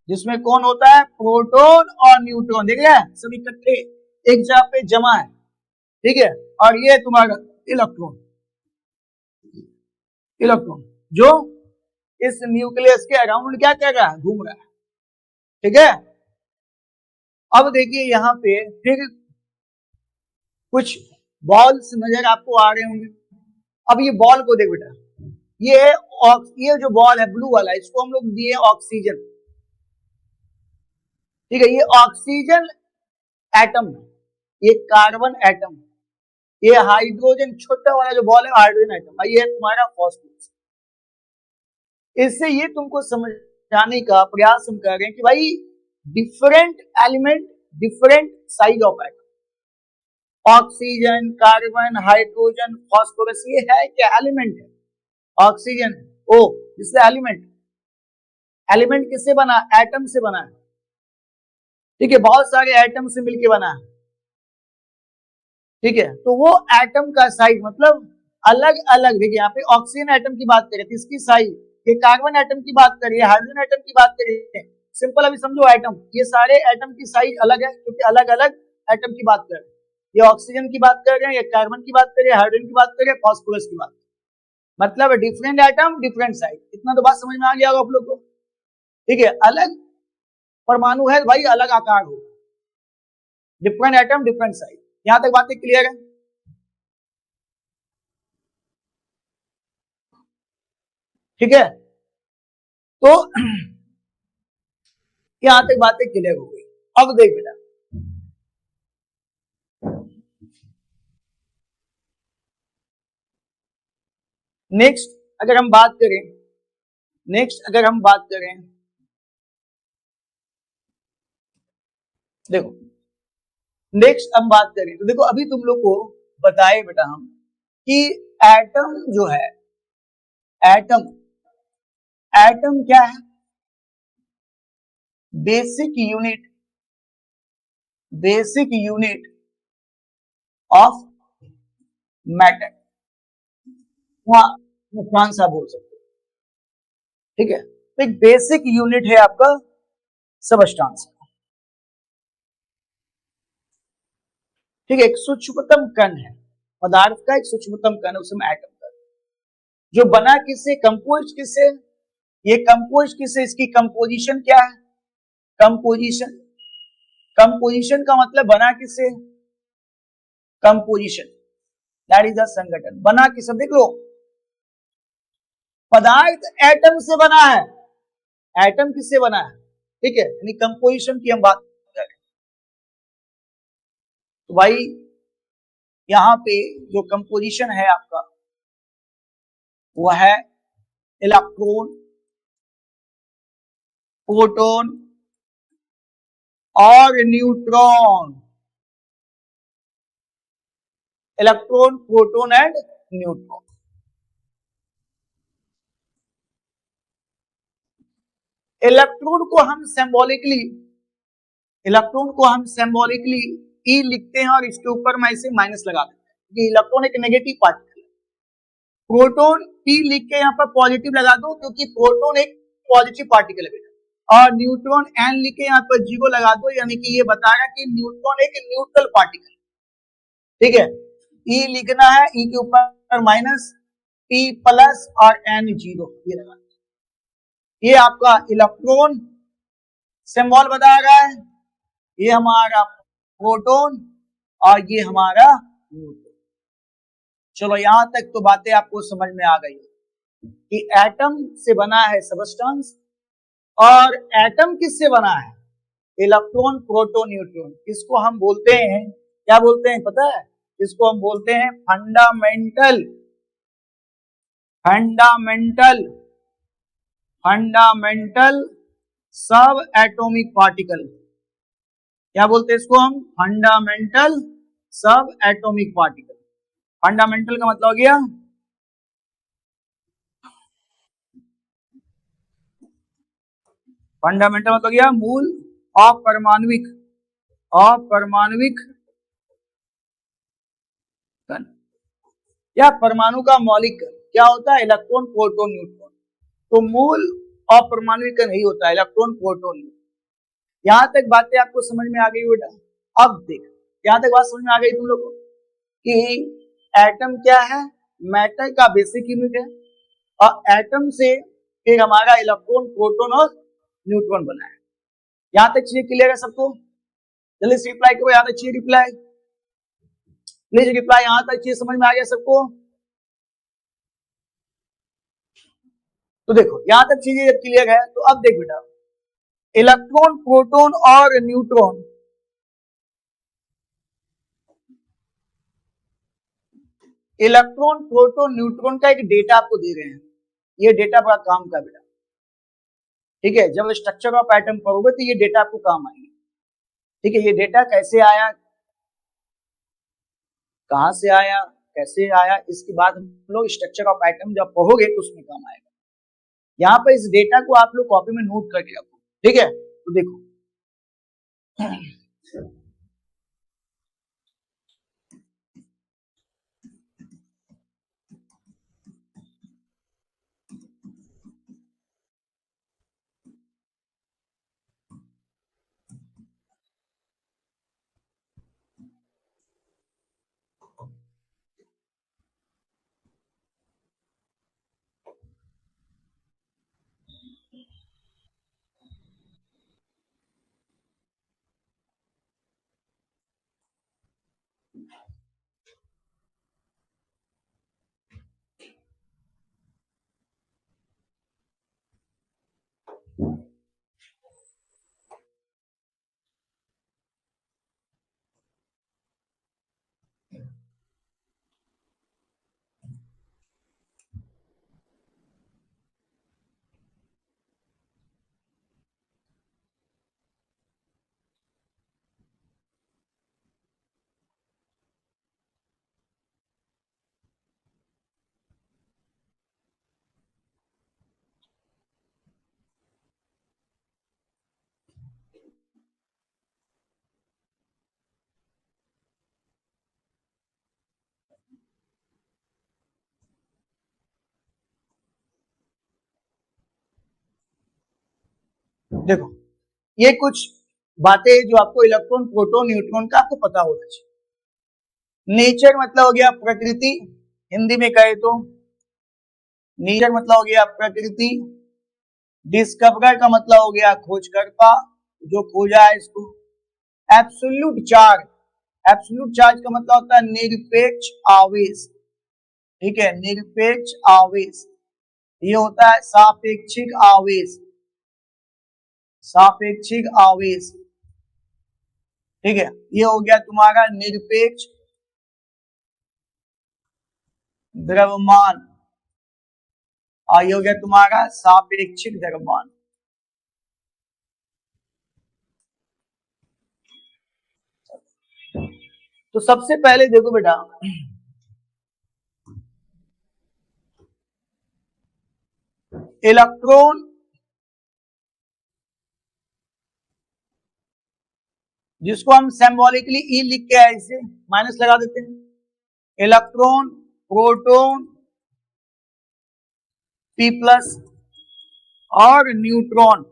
जिसमें कौन होता है? प्रोटॉन और न्यूट्रॉन, देख रहे हैं सब इकट्ठे एक जगह पे जमा है, ठीक है। और ये तुम्हारा इलेक्ट्रॉन जो इस न्यूक्लियस के अराउंड क्या कर रहा है? घूम रहा है, ठीक है। अब देखिए यहां पे फिर कुछ बॉल्स नजर आपको आ रहे होंगे। अब ये बॉल को देख बेटा, ये जो बॉल है ब्लू वाला, इसको हम लोग दिए ऑक्सीजन, ठीक है। ये ऑक्सीजन एटम है, ये कार्बन एटम, ये हाइड्रोजन, छोटा वाला जो बॉल है हाइड्रोजन एटम, ये तुम्हारा फॉस्फोरस। इससे ये तुमको समझाने का प्रयास हम कर रहे हैं कि भाई different element, different size of atom, oxygen, carbon, hydrogen, phosphorus, ये है क्या? एलिमेंट है। ऑक्सीजन ओ, इससे एलिमेंट किससे बना? एटम से बना है, ठीक है, बहुत सारे एटम से मिलके बना है, ठीक है। तो वो एटम का साइज मतलब अलग अलग, देखिए यहाँ पे ऑक्सीजन एटम की बात करें तो इसकी साइज, ये कार्बन एटम की बात करिए, हाइड्रोजन एटम की बात करिए, सिंपल अभी समझो एटम, ये सारे एटम की साइज अलग है क्योंकि अलग अलग एटम की बात कर रहे हैं। ये ऑक्सीजन की बात कर रहे हैं, ये कार्बन की बात कर रहे हैं, हाइड्रोजन की बात कर रहे हैं, फॉस्फोरस की बात, मतलब डिफरेंट एटम डिफरेंट साइज। इतना तो बात समझ में आ गया होगा आप लोग को, ठीक है। अलग परमाणु है भाई, अलग आकार हो, डिफरेंट एटम डिफरेंट साइज। यहां तक बातें क्लियर है, ठीक है। तो यहां तक बातें क्लियर हो गई। अब देख बेटा, नेक्स्ट अगर हम बात करें, देखो नेक्स्ट हम बात करें तो देखो, अभी तुम लोग को बताए बेटा हम कि एटम जो है, एटम क्या है? बेसिक यूनिट ऑफ मैटर, कौन सा बोल सकते हो, ठीक है। तो एक बेसिक यूनिट है आपका सबस्टांस, ठीक है। एक सूक्ष्मतम कण है पदार्थ का, एक सूक्ष्मतम कण है, उसमें एटम का, जो बना किससे? कंपोज किससे? ये कंपोज किससे? इसकी कंपोजिशन क्या है? कंपोजिशन का मतलब बना किससे? कंपोजिशन दैट इज द संगठन, बना किससे? देख लो, पदार्थ एटम से बना है। एटम किससे बना है? ठीक है, यानी कंपोजिशन की हम बात कर रहे हैं। तो भाई यहां पे जो कंपोजिशन है आपका वो है इलेक्ट्रॉन, प्रोटॉन और neutron. Electron, proton and neutron. Electron को हम सिंबॉलिकली ई लिखते हैं और इसके ऊपर मैं इसे माइनस लगा देता हूं कि इलेक्ट्रॉन एक नेगेटिव पार्टिकल है। प्रोटॉन पी लिख के यहाँ पर पॉजिटिव लगा दो क्योंकि प्रोटॉन एक पॉजिटिव पार्टिकल है बेटा। और न्यूट्रॉन एन लिख के यहाँ पर 0 लगा दो, यानी कि ये बता रहा है कि न्यूट्रॉन एक न्यूट्रल पार्टिकल। ठीक है, ई लिखना है, ई के ऊपर माइनस, पी प्लस और एन 0 ये लगा। ये आपका इलेक्ट्रॉन सिंबल बता रहा है, ये हमारा प्रोटॉन और ये हमारा न्यूट्रॉन। चलो यहां तक तो बातें आपको समझ में आ गई कि एटम से बना है सबस्टेंस और एटम किससे बना है? Electron, proton, neutron. इसको हम बोलते हैं, क्या बोलते हैं पता है? इसको हम बोलते हैं फंडामेंटल सब एटॉमिक पार्टिकल। क्या बोलते हैं इसको हम? फंडामेंटल सब एटॉमिक पार्टिकल। फंडामेंटल का मतलब हो गया मूल अपरमाणविक कण या परमाणु का मौलिक कण। क्या होता है? Electron, proton, neutron. तो मूल अपरमाणविक कण यही होता है, इलेक्ट्रॉन, प्रोटॉन, न्यूट्रॉन। यहां तक बातें आपको समझ में आ गई बेटा? अब देख, यहां तक बात समझ में आ गई तुम लोगों को कि एटम क्या है? मैटर का बेसिक यूनिट है और एटम से फिर हमारा इलेक्ट्रॉन, प्रोटॉन और न्यूट्रॉन बना है। यहां तक चीजें क्लियर है सबको? जल्दी से रिप्लाई करो, यहां तक चीज रिप्लाई, प्लीज रिप्लाई। यहां तक चीज समझ में आ गया सबको? तो देखो यहां तक चीजें जब क्लियर है तो अब देख बेटा, इलेक्ट्रॉन, प्रोटॉन और न्यूट्रॉन का एक डेटा आपको दे रहे हैं। ये डेटा बड़ा काम का बेटा। ठीक है, जब स्ट्रक्चर ऑफ एटम पढ़ोगे तो ये डेटा आपको काम आएंगे। ठीक है, ये डेटा कैसे आया, कहां से आया, कैसे आया, इसके बाद हम लोग स्ट्रक्चर ऑफ एटम जब पढ़ोगे तो उसमें काम आएगा। यहाँ पर इस डेटा को आप लोग कॉपी में नोट करके रखो। ठीक है, तो देखो देखो ये कुछ बातें जो आपको इलेक्ट्रॉन, प्रोटॉन, न्यूट्रॉन का आपको पता होना चाहिए। नेचर मतलब हो गया प्रकृति, हिंदी में कहे तो नेचर मतलब हो गया प्रकृति। डिस्कवरर का मतलब हो गया खोजकर्ता, जो खोजा है इसको। एब्सोल्यूट चार्ज का मतलब होता है निरपेक्ष आवेश। ठीक है, निरपेक्ष आवेश। ये होता है सापेक्षिक आवेश, सापेक्षिक आवेश। ठीक है, ये हो गया तुम्हारा निरपेक्ष द्रव्यमान और ये हो गया तुम्हारा सापेक्षिक द्रव्यमान। तो सबसे पहले देखो बेटा, इलेक्ट्रॉन जिसको हम सिंबॉलिकली ई लिख के ऐसे माइनस लगा देते हैं, इलेक्ट्रॉन, प्रोटॉन, पी प्लस और न्यूट्रॉन,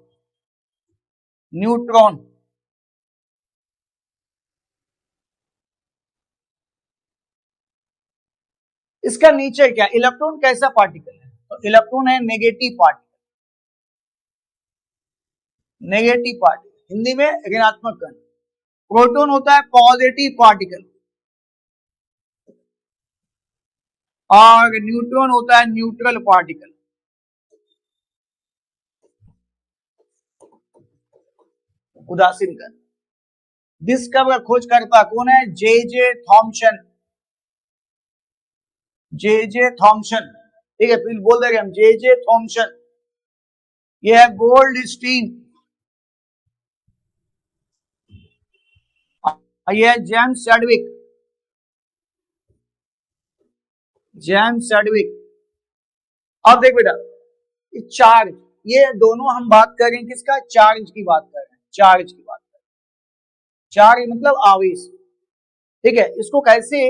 न्यूट्रॉन। इसका नीचे क्या, इलेक्ट्रॉन कैसा पार्टिकल है? तो इलेक्ट्रॉन है negative particle, negative particle Hindi में ऋणात्मक कण। प्रोटॉन होता है पॉजिटिव पार्टिकल और न्यूट्रॉन होता है न्यूट्रल पार्टिकल। उदासीन कण। डिस्कवर खोजकर्ता कौन है? J Thomson, J Thomson. ठीक है, फिर बोल देंगे हम जे थॉमसन। यह है गोल्डस्टीन, यह है जेम्स चैडविक, जेम्स चैडविक। अब देख बेटा, चार्ज, ये दोनों हम बात करें किसका? चार्ज की बात कर रहे हैं, चार्ज की बात कर रहे हैं। चार्ज मतलब आवेश। ठीक है, इसको कैसे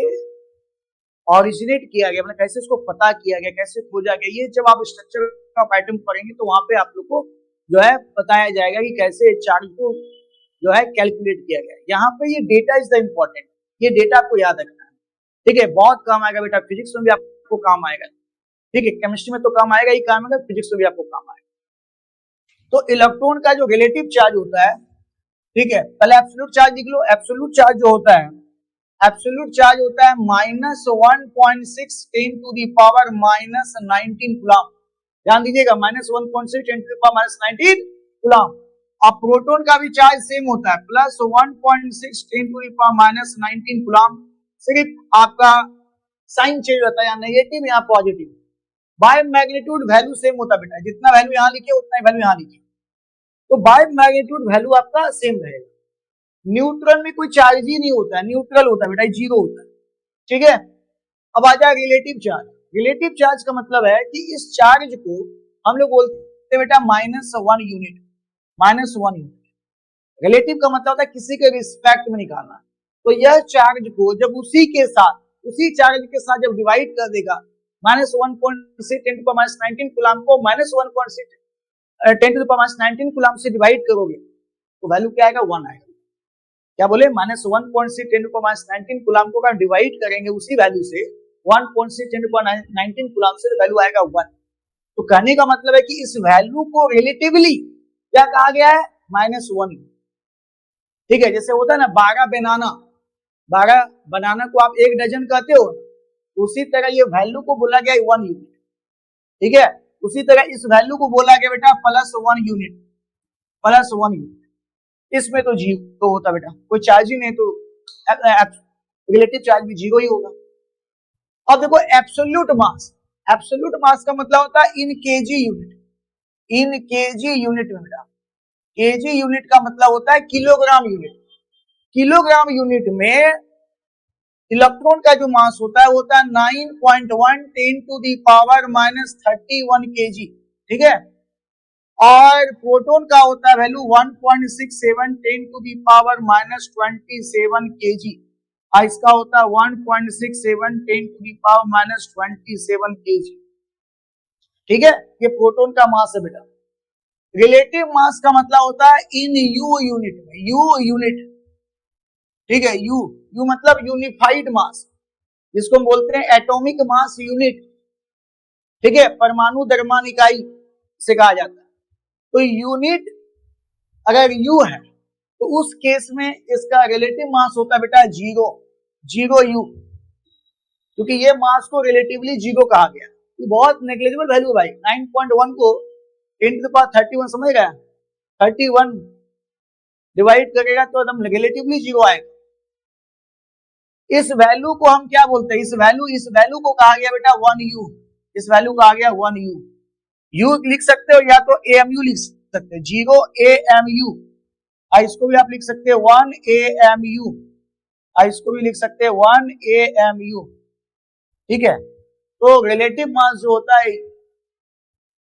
ऑरिजिनेट किया गया, मतलब कैसे इसको पता किया गया, कैसे खोजा गया, ये जब आप स्ट्रक्चर का पैटर्न पढ़ेंगे तो वहां पे आप लोग को जो है बताया जाएगा कि कैसे चार्ज को जो है कैलकुलेट किया गया। यहाँ पे ये डेटा इज द इम्पोर्टेंट, ये डेटा आपको याद रखना है। ठीक है, बहुत काम आएगा बेटा, फिजिक्स में भी आपको काम आएगा। ठीक है, केमिस्ट्री में तो काम आएगा ही, काम आएगा फिजिक्स में भी आपको काम आएगा। तो इलेक्ट्रॉन का जो रिलेटिव चार्ज होता है, ठीक है, पहले एब्सोल्यूट चार्ज लिख लो। एब्सोल्यूट चार्ज जो होता है, एब्सोल्यूट चार्ज होता है -1.6 10 टू दी पावर -19 कूलम। ध्यान दीजिएगा, -1.6 10 टू दी पावर -19 कूलम। और प्रोटॉन का भी चार्ज सेम होता है, +1.6 10 टू दी पावर -19 कूलम। सिर्फ आपका साइन चेंज होता है, या नेगेटिव या positive. By magnitude value same होता है बेटा, जितना वैल्यू यहां लिखिए उतना ही वैल्यू यहां लिखिए, तो बाय मैग्नीट्यूड वैल्यू आपका सेम रहेगा। न्यूट्रल में कोई चार्ज ही नहीं होता है, न्यूट्रल होता है बेटा, जीरो होता है। ठीक है, अब आ जाए रिलेटिव चार्ज। रिलेटिव चार्ज का मतलब है कि इस चार्ज को हम लोग बोलते हैं बेटा -1 यूनिट, -1 यूनिट। रिलेटिव का मतलब होता है किसी के रिस्पेक्ट में निकालना। तो यह चार्ज को जब उसी के साथ, उसी चार्ज के साथ जब डिवाइड कर देगा, -1.6 10 टू द पावर -19 कूलम को -1.6 10 टू द पावर -19 कूलम से डिवाइड करोगे तो वैल्यू क्या आएगा? 1 आएगा। क्या बोले? -1.6 10 टू द पावर -19 कूलम को अगर डिवाइड करेंगे उसी वैल्यू से 1.6 10 टू द पावर -19 कूलम से, वैल्यू आएगा 1। तो कहने का मतलब है कि इस वैल्यू को रिलेटिवली क्या कहा गया है? -1। ठीक है, जैसे होता है ना 12 बनाना, 12 बनाना को आप 1 डजन कहते हो, उसी तरह ये वैल्यू को बोला गया 1 यूनिट। ठीक है, उसी तरह इस वैल्यू को बोला गया बेटा +1 यूनिट, +1 यूनिट। इसमें तो जीरो होता बेटा, कोई चार्ज ही नहीं, तो रिलेटिव चार्ज भी जीरो ही होगा। अब देखो एब्सोल्यूट मास, एब्सोल्यूट मास का मतलब होता है इन केजी यूनिट, इन केजी यूनिट में बेटा। केजी यूनिट का मतलब होता है किलोग्राम यूनिट। किलोग्राम यूनिट में इलेक्ट्रॉन का जो मास होता है वो होता है 9.1 10 टू दी पावर -31 केजी। ठीक है, और प्रोटॉन का होता है value 1.67 10 to the power -27 KG, और इसका होता है 1.67 10 टू दी पावर -27 केजी। ठीक है, ये प्रोटॉन का मास है बेटा। रिलेटिव मास का मतलब होता है इन यू यूनिट में, यू यूनिट। ठीक है, यू, यू मतलब यूनिफाइड मास, जिसको हम बोलते हैं एटॉमिक मास यूनिट। ठीक है, परमाणु द्रव्यमान इकाई से कहा जाता है। तो यूनिट अगर यू है तो उस केस में इसका रिलेटिव मास होता है बेटा जीरो, जीरो यू, क्योंकि ये मास को रिलेटिवली जीरो कहा गया। ये बहुत नेग्लिजिबल वैल्यू है भाई। 9.1 को 10 to the power 31 समझ गया, 31 डिवाइड करेगा तो एकदम रिलेटिवली जीरो आएगा। इस वैल्यू को हम क्या बोलते हैं, इस वैल्यू को कहा गया बेटा 1u, इस वैल्यू कहा गया 1u। u लिख सकते हो या तो amu लिख सकते हो, 0 amu, इसको भी आप लिख सकते हैं 1 amu, इसको भी लिख सकते हैं 1 amu, ठीक है। तो रिलेटिव मास जो होता है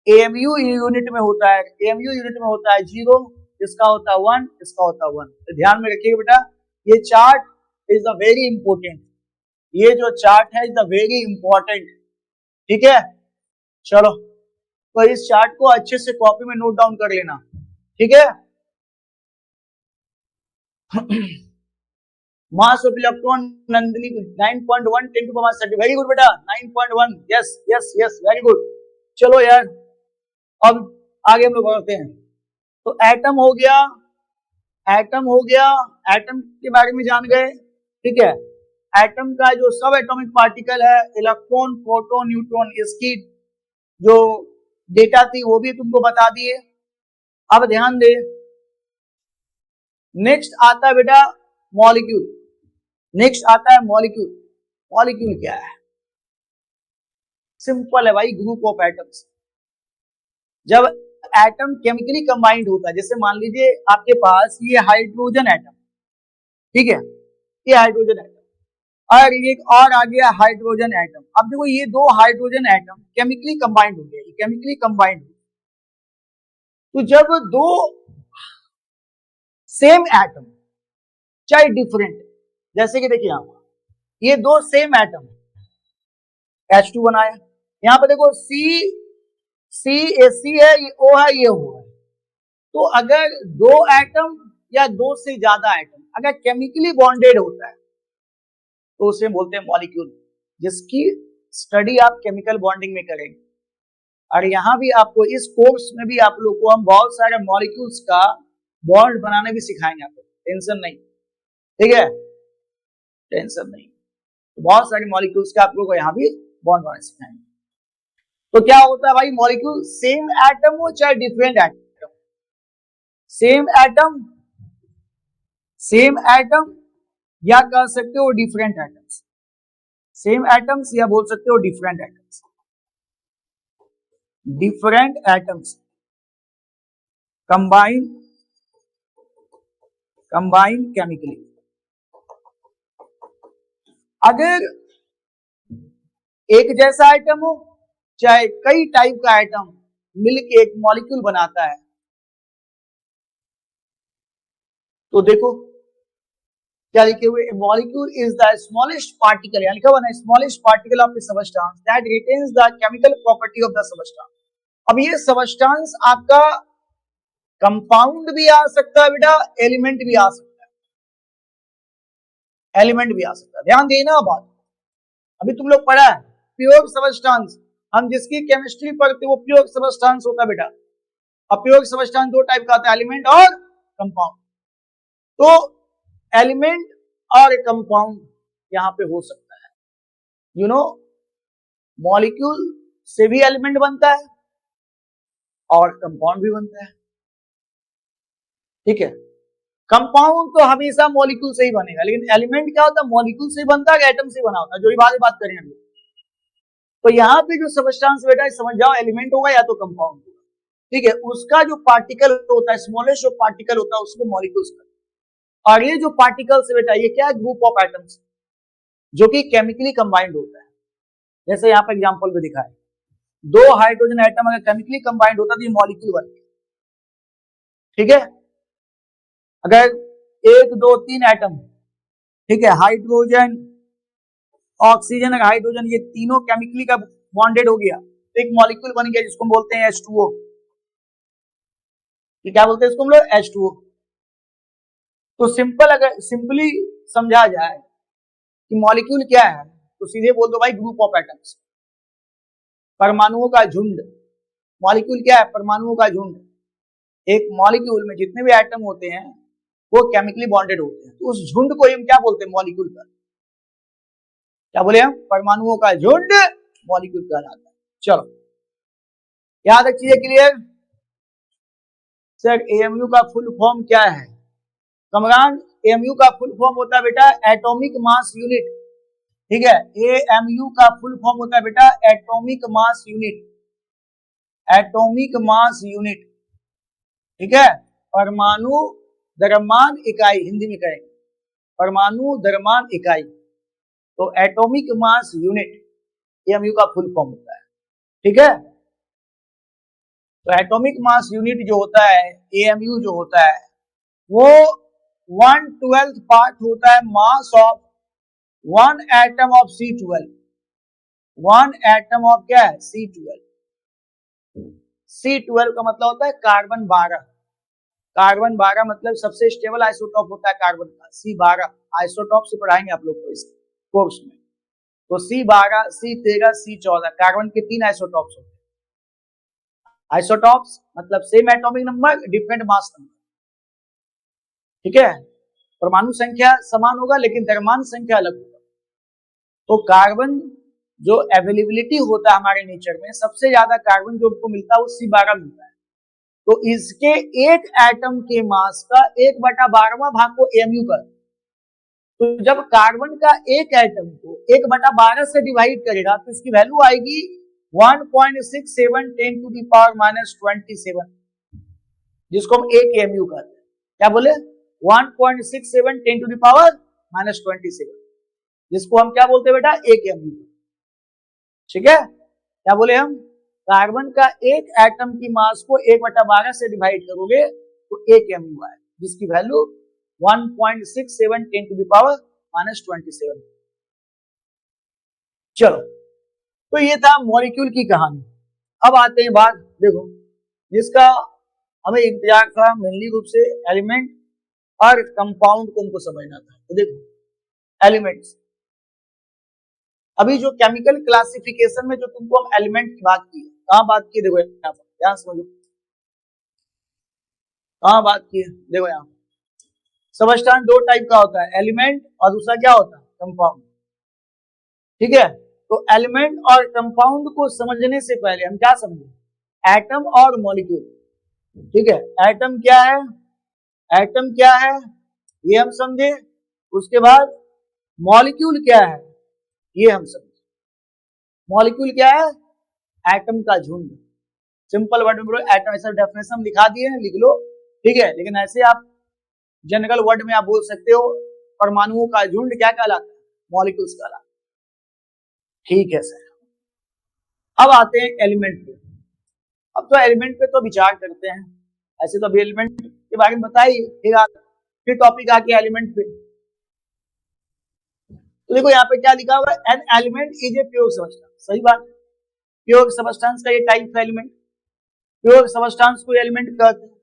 amu यूनिट में होता है, amu यूनिट में होता है 0, इसका होता है 1, इसका होता है 1। तो ध्यान में रखिएगा बेटा, ये chart is the very important, ये जो चार्ट है इज द वेरी इंपॉर्टेंट, ठीक है। चलो तो इस चार्ट को अच्छे से कॉपी में नोट डाउन कर लेना, ठीक है। Mass of electron Nandini 9.1 10 to the power 30, very good बेटा 9.1, yes yes yes very good. चलो यार अब आगे हम लोग बढ़ते हैं। तो एटम हो गया, एटम के बारे में जान गए, ठीक है। एटम का जो सब एटॉमिक पार्टिकल है, इलेक्ट्रॉन, प्रोटॉन, न्यूट्रॉन, इसकी जो डेटा थी वो भी तुमको बता दिए। अब ध्यान दे, नेक्स्ट आता है बेटा मॉलिक्यूल, नेक्स्ट आता है मॉलिक्यूल। मॉलिक्यूल क्या है? सिंपल है भाई, ग्रुप ऑफ एटम्स। जब एटम केमिकली कंबाइंड होता है, जैसे मान लीजिए आपके पास ये हाइड्रोजन एटम, ठीक है, ये हाइड्रोजन एटम और एक और आ गया हाइड्रोजन एटम। अब देखो ये दो हाइड्रोजन एटम केमिकली कंबाइंड हो गया, ये केमिकली कंबाइंड हो। तो जब दो सेम एटम चाहे डिफरेंट, जैसे कि देखिए यहां ये दो सेम एटम H2 बनाया, यहां पर देखो C है, ये O है, ये O है। तो अगर दो एटम या दो से ज्यादा एटम अगर केमिकली बॉन्डेड होता है तो उसे बोलते हैं मॉलिक्यूल, जिसकी स्टडी आप केमिकल बॉन्डिंग में करेंगे। और यहां भी आपको इस कोर्स में भी आप लोग को हम बहुत सारे मॉलिक्यूल्स का बॉन्ड बनाने भी सिखाएंगे, आपको टेंशन नहीं, ठीक है, टेंशन नहीं। तो बहुत सारे मॉलिक्यूल्स का आप लोग को यहाँ भी बॉन्ड बनाने सिखाएंगे। तो क्या होता है भाई मॉलिक्यूल, सेम एटम हो चाहे डिफरेंट एटम, सेम एटम या कह सकते हो डिफरेंट एटम्स, सेम एटम्स या बोल सकते हो different atoms, different atoms combine chemically. अगर एक जैसा आइटम हो चाहे कई टाइप का आइटम मिलकर एक मॉलिक्यूल बनाता है, तो देखो क्या लिखे हुए, molecule is the smallest particle, या लिखा हुआ ना smallest particle of the substance that retains the chemical property of the substance. अब ये सबस्टेंस आपका कंपाउंड भी आ सकता है बेटा, एलिमेंट भी आ सकता है, एलिमेंट भी आ सकता है। ध्यान देना बात, अभी तुम लोग पढ़ा है प्योर सबस्टेंस, हम जिसकी केमिस्ट्री पढ़ते वो प्योर सबस्टेंस होता है बेटा। अब प्योर सबस्टेंस दो टाइप का आता है, एलिमेंट और कंपाउंड। तो एलिमेंट और कंपाउंड यहां पे हो सकता है, यू नो, मॉलिक्यूल से भी एलिमेंट बनता है और कंपाउंड भी बनता है, ठीक है। कंपाउंड तो हमेशा मॉलिक्यूल से ही बनेगा, लेकिन एलिमेंट क्या होता है, मॉलिक्यूल से ही बनता है, एटम से बना होता है, जो बात करें हम। तो यहाँ पे जो सबस्टेंस बेटा समझ जाओ, एलिमेंट होगा या तो कंपाउंड होगा, ठीक है। उसका जो पार्टिकल होता है, स्मॉलेस्ट जो पार्टिकल होता है उसको मॉलिक्यूल्स कहते हैं। और ये जो पार्टिकल्स बेटा ये क्या है, ग्रुप ऑफ एटम्स जो कि केमिकली कंबाइंड होता है। जैसे यहाँ पर एग्जांपल भी दिखा है, दो हाइड्रोजन एटम अगर केमिकली कंबाइंड होता तो ये मॉलिक्यूल बनते, ठीक है। अगर 1 2 3 एटम, ठीक है, हाइड्रोजन, ऑक्सीजन और हाइड्रोजन ये तीनों केमिकली का बॉन्डेड हो गया तो एक मॉलिक्यूल बन गया जिसको हम बोलते हैं H2O। ये क्या बोलते हैं इसको हम लोग, H2O। तो सिंपल, अगर सिंपली समझा जाए कि मॉलिक्यूल क्या है तो सीधे बोल दो भाई ग्रुप ऑफ एटम्स, परमाणुओं का झुंड। मॉलिक्यूल क्या है, परमाणुओं का झुंड। एक मॉलिक्यूल में जितने भी एटम होते हैं वो केमिकली बॉन्डेड होते हैं, तो उस झुंड को हम क्या बोलते हैं, मॉलिक्यूल का। क्या बोले हम, परमाणुओं का झुंड मॉलिक्यूल कहलाता है। चलो याद रखिए, क्लियर। सर एएमयू का फुल फॉर्म क्या है? कमरान, एएमयू का फुल फॉर्म होता है बेटा एटॉमिक मास यूनिट, ठीक है। एएमयू का फुल फॉर्म होता है बेटा atomic mass unit, atomic mass unit, ठीक है। परमाणु द्रव्यमान इकाई हिंदी में कहेंगे, परमाणु द्रव्यमान इकाई, तो एटॉमिक मास यूनिट एएमयू का फुल फॉर्म होता है, ठीक है। तो एटॉमिक मास यूनिट जो होता है एएमयू जो होता है वो 1/12 पार्ट होता है mass of 1 atom of C12, 1 atom of क्या है C12, C12 का मतलब होता है कार्बन 12, कार्बन 12 मतलब सबसे स्टेबल आइसोटॉप होता है कार्बन का, C12 आइसोटॉप से पढ़ाएंगे आप लोग को इस कोर्स में। तो C12, C13, C14 कार्बन के 3 आइसोटॉप्स होते हैं। आइसोटॉप्स मतलब same atomic number different mass number, ठीक है। परमाणु संख्या समान होगा लेकिन द्रव्यमान संख्या अलग होगा। तो कार्बन जो अवेलेबिलिटी होता है हमारे नेचर में, सबसे ज्यादा कार्बन जो हमको मिलता है वो C12 मिलता है। तो इसके एक एटम के मास का 1/12वां भाग को एएमयू कर, तो जब कार्बन का एक एटम को 1/12 से डिवाइड करेगा तो इसकी वैल्यू आएगी 1.67 10 to the power -27, जिसको हम एक एएमयू कहते हैं। क्या बोले? 1.67 10 to the power -27, जिसको हम क्या बोलते हैं बेटा एक एएमयू, ठीक है। क्या बोले हम? कार्बन का एक एटम की मास को 1/12 से डिवाइड करोगे तो एक एएमयू आए, जिसकी वैल्यू 1.67 10 to the power -27। चलो, तो ये था मॉलिक्यूल की कहानी। अब आते हैं बात, देखो जिसका हमें इंतजार था मेनली रूप से एलिमेंट और कंपाउंड को हमको समझना था। तो देखो एलिमेंट्स, अभी जो केमिकल क्लासिफिकेशन में जो तुमको हम एलिमेंट की बात की, कहां बात की? देखो यहाँ पर ध्यान समझो, कहां बात की है? देखो यहाँ सबस्टेंस दो टाइप का होता है, एलिमेंट और दूसरा क्या होता है कंपाउंड, ठीक है। तो एलिमेंट और कंपाउंड को समझने से पहले हम क्या समझे? एटम और मॉलिक्यूल, ठीक है। एटम क्या है, एटम क्या है ये हम समझे, उसके बाद मॉलिक्यूल क्या है ये हम समझे। मॉलिक्यूल क्या है? एटम का झुंड, सिंपल वर्ड में बोलो एटम, ऐसा डेफिनेशन दिखा दिए हैं लिख लो, ठीक है। लेकिन ऐसे आप जनरल वर्ड में आप बोल सकते हो परमाणुओं का झुंड क्या कहलाता है? मॉलिक्यूल्स कहलाता है, ठीक है सर। अब आते हैं एलिमेंट पे। अब तो एलिमेंट पे तो विचार करते हैं, ऐसे तो अभी एलिमेंट के बारे में बताइए, फिर टॉपिक आके एलिमेंट पे। तो देखो यहाँ पे क्या लिखा हुआ है, an element is a pure substance, सही बात। प्योर सबस्टेंस का ये टाइप है एलिमेंट, प्योर सबस्टेंस को एलिमेंट कहते हैं।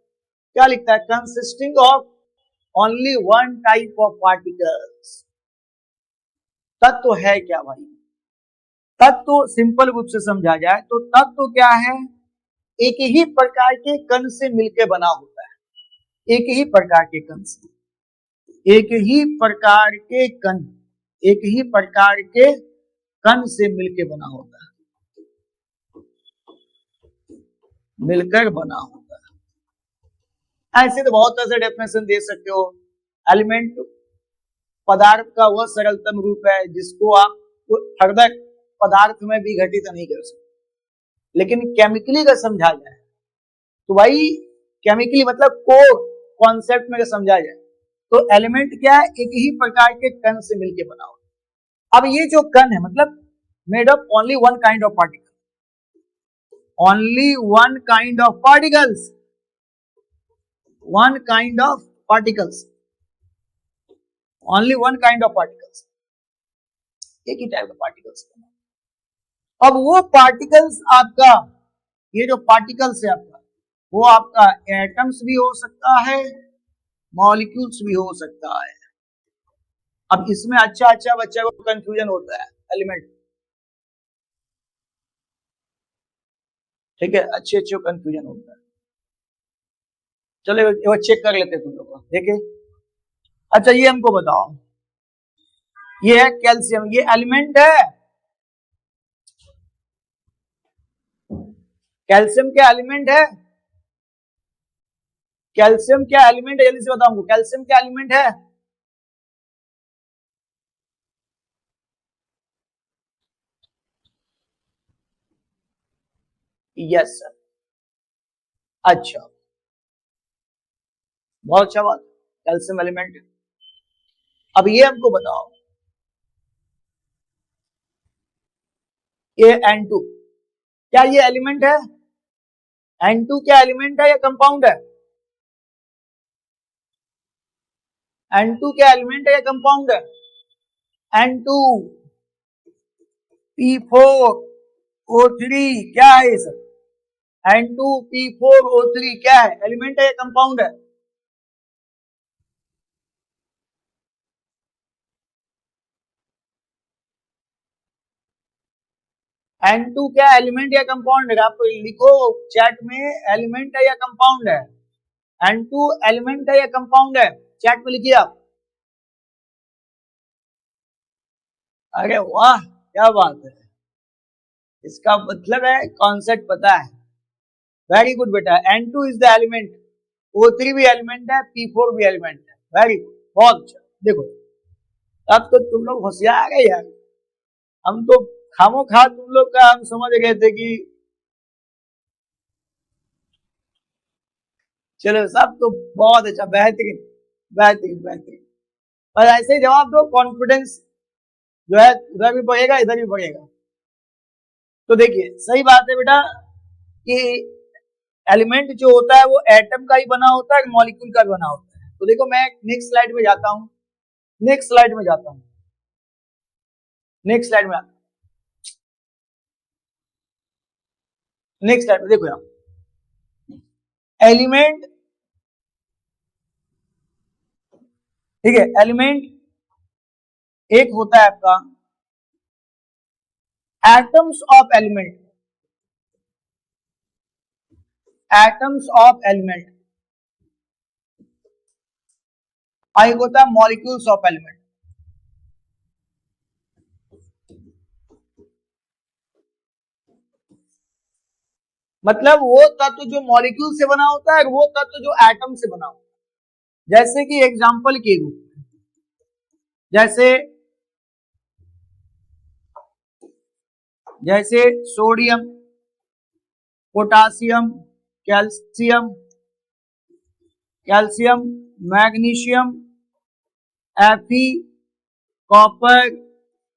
क्या लिखता है? Consisting of only one type of particles. तत्व है क्या भाई? तत्व सिंपल रूप से समझा जाए तो तत्व क्या है? एक ही प्रकार के कण से मिलकर बना होता है, एक ही प्रकार के कण से, एक ही प्रकार के कण, एक ही प्रकार के कण से मिलकर बना होता है, मिलकर बना होता है। ऐसे तो बहुत ऐसे डेफिनेशन दे सकते हो। एलिमेंट पदार्थ का वह सरलतम रूप है जिसको आप फर्दर पदार्थ में भी घटित नहीं कर सकते, लेकिन केमिकली का समझा जाए तो भाई केमिकली मतलब कोर कॉन्सेप्ट में समझा जाए तो एलिमेंट क्या है? एक ही प्रकार के कण से मिलकर बना होता है। अब ये जो कण है मतलब made of only one kind of particle, only one kind of particles, one kind of particles, only one kind of particles, एक ही टाइप का पार्टिकल्स। अब वो पार्टिकल्स आपका, ये जो पार्टिकल्स है आपका, वो आपका एटम्स भी हो सकता है, मॉलिक्यूल्स भी हो सकता है। अब इसमें अच्छा बच्चा को कंफ्यूजन होता है एलिमेंट, ठीक है, अच्छे कंफ्यूजन होता है। चलो एक बार चेक कर लेते तुम लोग, देखिए। अच्छा ये हमको बताओ, ये है कैल्शियम, ये एलिमेंट है? कैल्शियम क्या एलिमेंट है? कैल्शियम क्या एलिमेंट है? जल्दी से बताऊंगा, कैल्शियम क्या एलिमेंट है? Yes sir. अच्छा, बहुत अच्छा बात, कैल्शियम एलिमेंट। अब ये हमको बताओ, ये N2 क्या ये एलिमेंट है? N2 क्या एलिमेंट है या कंपाउंड है? N2 क्या एलिमेंट है या कंपाउंड है? N2 P4O3 क्या है ये सब? N2 P4O3 क्या है? एलिमेंट है या कंपाउंड है? N2 क्या एलिमेंट या कंपाउंड है? आप लिखो चैट में, एलिमेंट है या कंपाउंड है? N2 एलिमेंट है या कंपाउंड है? चैट में लिखिए आप। अरे वाह, क्या बात है, इसका मतलब है कॉन्सेप्ट पता है। वेरी गुड बेटा, N2 is the element, O3 भी एलिमेंट है, P4 भी एलिमेंट है। वेरी गुड, बहुत अच्छा। देखो अब तो तुम लोग होशियार है यार, हम तो खामो खा तुम लोग का हम समझ गए थे कि चलो सब तो बहुत अच्छा, बेहतरीन बेहतरीन बेहतरीन। और ऐसे ही जवाब दो, कॉन्फिडेंस जो है उधर भी बढ़ेगा इधर भी बढ़ेगा। तो देखिए सही बात है बेटा कि एलिमेंट जो होता है वो एटम का ही बना होता है, मॉलिक्यूल का भी बना होता है। तो देखो मैं नेक्स्ट स्लाइड में जाता हूं, नेक्स्ट स्लाइड में जाता हूं, नेक्स्ट स्लाइड में नेक्स्ट स्लाइड में देखो यार, एलिमेंट, ठीक है, एलिमेंट एक होता है आपका atoms of element, atoms of element, एक होता है मॉलिक्यूल्स ऑफ एलिमेंट। मतलब वो तत्व जो मॉलिक्यूल से बना होता है, वो तत्व जो एटम से बना होता है। जैसे कि एग्जांपल के रूप में, जैसे जैसे sodium, potassium, calcium, calcium, magnesium, Fe, copper,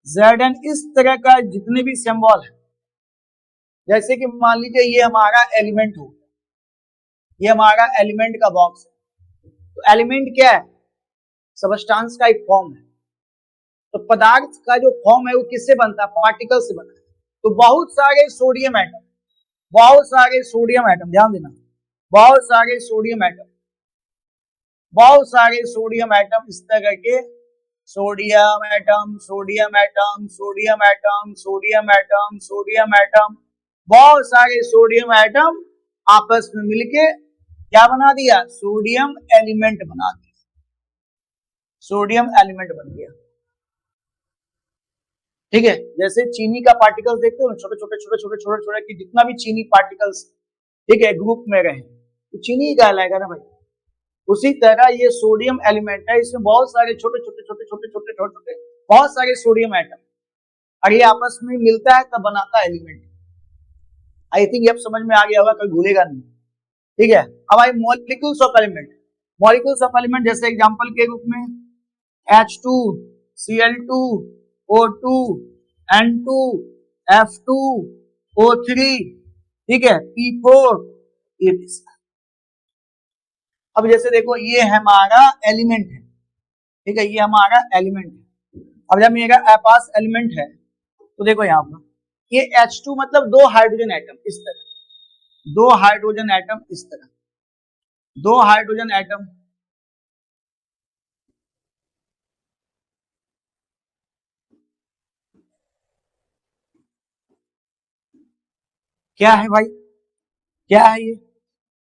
Zn, इस तरह का जितने भी सिंबल है, जैसे कि मान लीजिए ये हमारा एलिमेंट हो, ये हमारा एलिमेंट का बॉक्स है। तो एलिमेंट क्या है? सबस्टांस का एक फॉर्म है। तो पदार्थ का जो फॉर्म है वो किससे बनता है? पार्टिकल से बनता है। तो बहुत सारे सोडियम एटम, बहुत सारे सोडियम एटम, ध्यान देना, बहुत सारे सोडियम एटम, बहुत सारे सोडियम एटम इस तरह के, sodium atom, sodium atom, sodium atom, sodium atom, sodium atom, बहुत सारे सोडियम एटम आपस में मिलके क्या बना दिया? सोडियम एलिमेंट बना दिया, सोडियम एलिमेंट बन गया। ठीक है, जैसे चीनी का पार्टिकल्स देखते हो ना, छोटे छोटे छोटे छोटे छोटे छोटे कि जितना भी चीनी पार्टिकल्स, ठीक है, ग्रुप में रहे तो चीनी कहलाएगा ना भाई। उसी तरह ये सोडियम एलिमेंट है, इसमें बहुत सारे छोटे छोटे छोटे छोटे छोटे छोटे छोटे बहुत सारे सोडियम एटम, और ये आपस में मिलता है तब बनाता है एलिमेंट। आई थिंक ये अब समझ में आ गया होगा, कभी भूलेगा नहीं। ठीक है, अब आई molecules of element, molecules of element जैसे एग्जांपल के रूप में H2, Cl2, O2, N2, F2, O3, ठीक है, P4, ये। अब जैसे देखो ये हमारा एलिमेंट है, ठीक है, ये हमारा एलिमेंट है। अब जब मेरा पास एलिमेंट है तो देखो यहाँ पर ये H2 मतलब दो हाइड्रोजन एटम इस तरह, दो हाइड्रोजन एटम इस तरह, दो हाइड्रोजन एटम, क्या है भाई, क्या है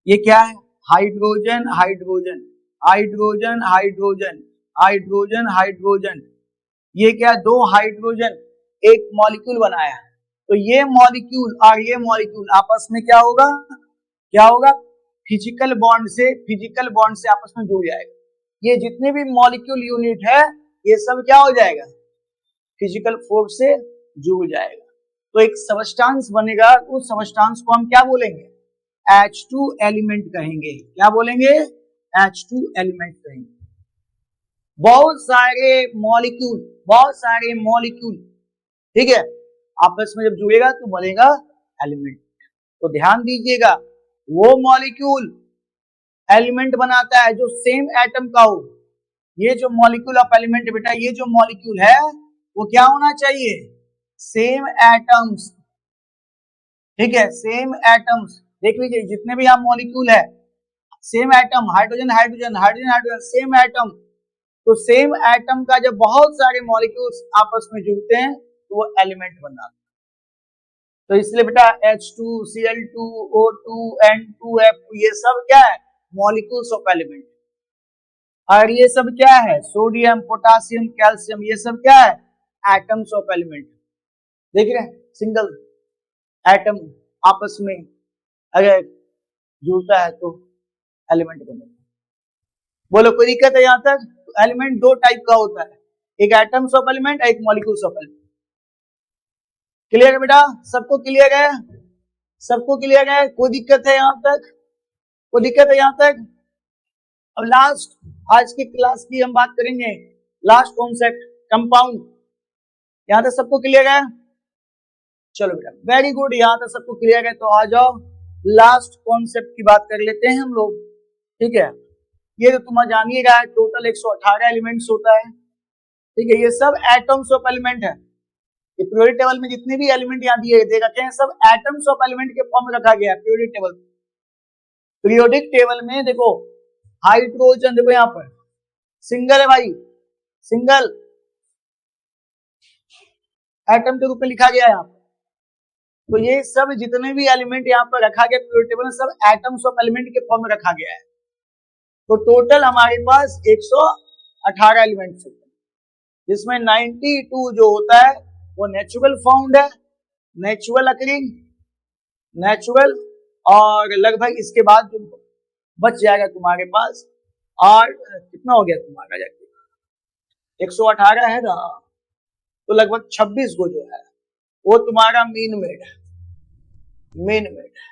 ये क्या है? Hydrogen hydrogen hydrogen hydrogen hydrogen hydrogen, ये क्या? दो हाइड्रोजन एक मॉलिक्यूल बनाया, तो ये मॉलिक्यूल और ये मॉलिक्यूल आपस में क्या होगा, क्या होगा, फिजिकल बॉन्ड से आपस में जुड़ जाएगा। ये जितने भी मॉलिक्यूल यूनिट है ये सब क्या हो जाएगा, फिजिकल फोर्स से जुड़ जाएगा। तो एक सबस्टांस बनेगा, उस सबस्टांस को हम क्या बोलेंगे, H2 एलिमेंट कहेंगे। क्या बोलेंगे, H2 एलिमेंट कहेंगे। बहुत सारे मॉलिक्यूल ठीक है आपस में जब जुड़ेगा तो बनेगा एलिमेंट। तो ध्यान दीजिएगा, वो मॉलिक्यूल एलिमेंट बनाता है जो सेम एटम का हो। ये जो मॉलिक्यूल ऑफ एलिमेंट बेटा, ये जो मॉलिक्यूल है वो क्या होना चाहिए, सेम एटम्स। ठीक है, सेम एटम्स। देख लीजिए जितने भी यहाँ मॉलिक्यूल है same atom, hydrogen hydrogen hydrogen hydrogen same atom. तो सेम एटम का जब बहुत सारे मॉलिक्यूल्स आपस में जुड़ते हैं तो वो एलिमेंट बनाते हैं। तो इसलिए बेटा H2, Cl2, O2, N2, F2 ये सब क्या है, मॉलिक्यूल्स ऑफ एलिमेंट। और ये सब क्या है, सोडियम पोटासियम कैल्शियम, ये सब क्या है, एटम्स ऑफ एलिमेंट। देख रहे हैं, सिंगल एटम आपस में अगर जुड़ता है तो एलिमेंट बनेगा। बोलो कोई दिक्कत है यहां तक। एलिमेंट दो टाइप का होता है, एक एटम्स ऑफ एलिमेंट, एक मॉलिक्यूल्स ऑफ एलिमेंट। क्लियर है बेटा, सबको क्लियर है, सबको क्लियर है, कोई दिक्कत है यहां तक, कोई दिक्कत है यहां तक। अब लास्ट आज की क्लास की हम बात करेंगे, लास्ट कॉन्सेप्ट कंपाउंड। यहां तक सबको क्लियर है, चलो बेटा वेरी गुड, यहां तक सबको क्लियर है। तो आ जाओ लास्ट कॉन्सेप्ट की बात कर लेते हैं हम लोग। ठीक है, ये तो तुम जानिएगा टोटल 118 एलिमेंट्स होता है। ठीक है, ये सब एटम्स ऑफ एलिमेंट है। ये पीरियोडिक टेबल में जितने भी एलिमेंट यहाँ दिए दे रखे हैं सब एटम्स ऑफ एलिमेंट के फॉर्म में रखा गया है पीरियोडिक टेबल। पीरियोडिक टेबल में देखो हाइड्रोजन, देखो यहाँ पर सिंगल है भाई, सिंगल एटम के रूप में लिखा गया है यहाँ पर। तो ये सब जितने भी एलिमेंट यहाँ पर रखा गया पीरियोडिक टेबल में सब एटम्स ऑफ एलिमेंट के फॉर्म में रखा गया है। तो टोटल हमारे पास 118 एलिमेंट्स होते हैं, जिसमें 92 जो होता है वो नेचुरल फाउंड है, नेचुरल अकरिंग, नेचुरल, और लगभग इसके बाद जो बच जाएगा तुम्हारे पास, और कितना हो गया तुम्हारा जाके 118 है ना, तो लगभग 26 को जो है वो तुम्हारा मीन मेड है, मीन मेड है।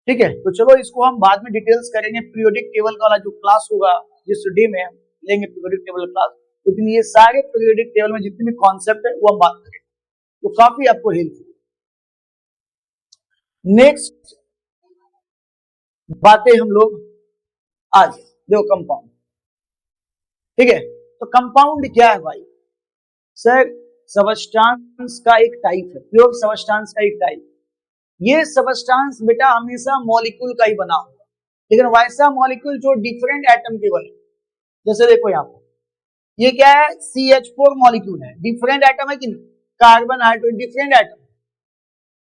ठीक है, तो चलो इसको हम बाद में डिटेल्स करेंगे। पीरियोडिक टेबल वाला जो क्लास होगा जिस डे में हम लेंगे पीरियोडिक टेबल क्लास, तो ये सारे पीरियोडिक टेबल में जितने भी कॉन्सेप्ट है वो हम बात करेंगे, तो काफी आपको हेल्पफुल। नेक्स्ट बातें हम लोग आज देखो कंपाउंड। ठीक है, तो कंपाउंड क्या है भाई, सर सबस्टांस का एक टाइप है, प्योर सबस्टांस का एक टाइप। ये सबस्टांस बेटा हमेशा मॉलिक्यूल का ही बना होगा, लेकिन वैसा मॉलिक्यूल जो डिफरेंट एटम के बने। जैसे देखो यहाँ पर ये क्या है, CH4 मॉलिक्यूल है, डिफरेंट एटम है कि नहीं, कार्बन हाइड्रोजन डिफरेंट एटम।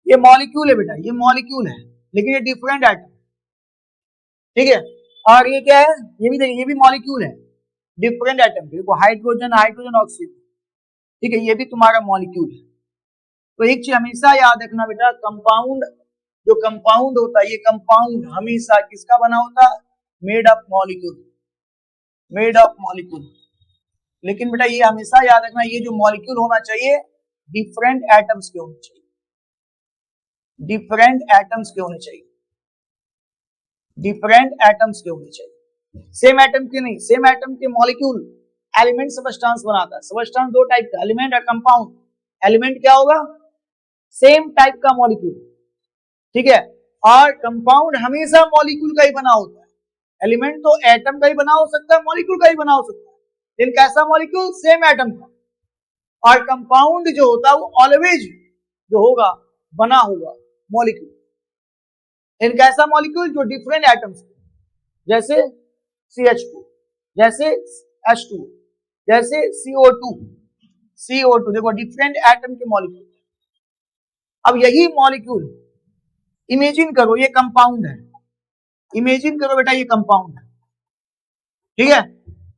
ये मॉलिक्यूल है बेटा, ये मॉलिक्यूल है लेकिन ये डिफरेंट एटम। ठीक है, और ये क्या है, ये भी देखिए, ये भी मॉलिक्यूल है, डिफरेंट एटम। देखो हाइड्रोजन हाइड्रोजन ऑक्सीजन, ठीक है, ये भी तुम्हारा मॉलिक्यूल है। तो एक चीज हमेशा याद रखना बेटा, कंपाउंड जो कंपाउंड होता है, ये कंपाउंड हमेशा किसका बना होता है, made of molecule, made of molecule. लेकिन बेटा ये हमेशा याद रखना, ये जो मॉलिक्यूल होना चाहिए डिफरेंट एटम्स के होने चाहिए, डिफरेंट एटम्स के होने चाहिए, डिफरेंट एटम्स के होने चाहिए, सेम एटम के नहीं। सेम एटम के मॉलिक्यूल एलिमेंट सबस्टांस बनाता है। सबस्टांस दो टाइप का, एलिमेंट और कंपाउंड। एलिमेंट क्या होगा, सेम टाइप का मॉलिक्यूल, ठीक है, और कंपाउंड हमेशा मॉलिक्यूल का ही बना होता है। एलिमेंट तो एटम का ही बना हो सकता है, मॉलिक्यूल का ही बना हो सकता है, लेकिन कैसा मॉलिक्यूल, सेम एटम का। और कंपाउंड जो होता है वो ऑलवेज जो होगा बना होगा मॉलिक्यूल, लेकिन कैसा मॉलिक्यूल, जो डिफरेंट एटम्स, जैसे CH2, जैसे H2, जैसे CO2, CO2 देखो डिफरेंट एटम के मॉलिक्यूल। अब यही मॉलिक्यूल इमेजिन करो ये कंपाउंड है, इमेजिन करो बेटा ये कंपाउंड है, ठीक है,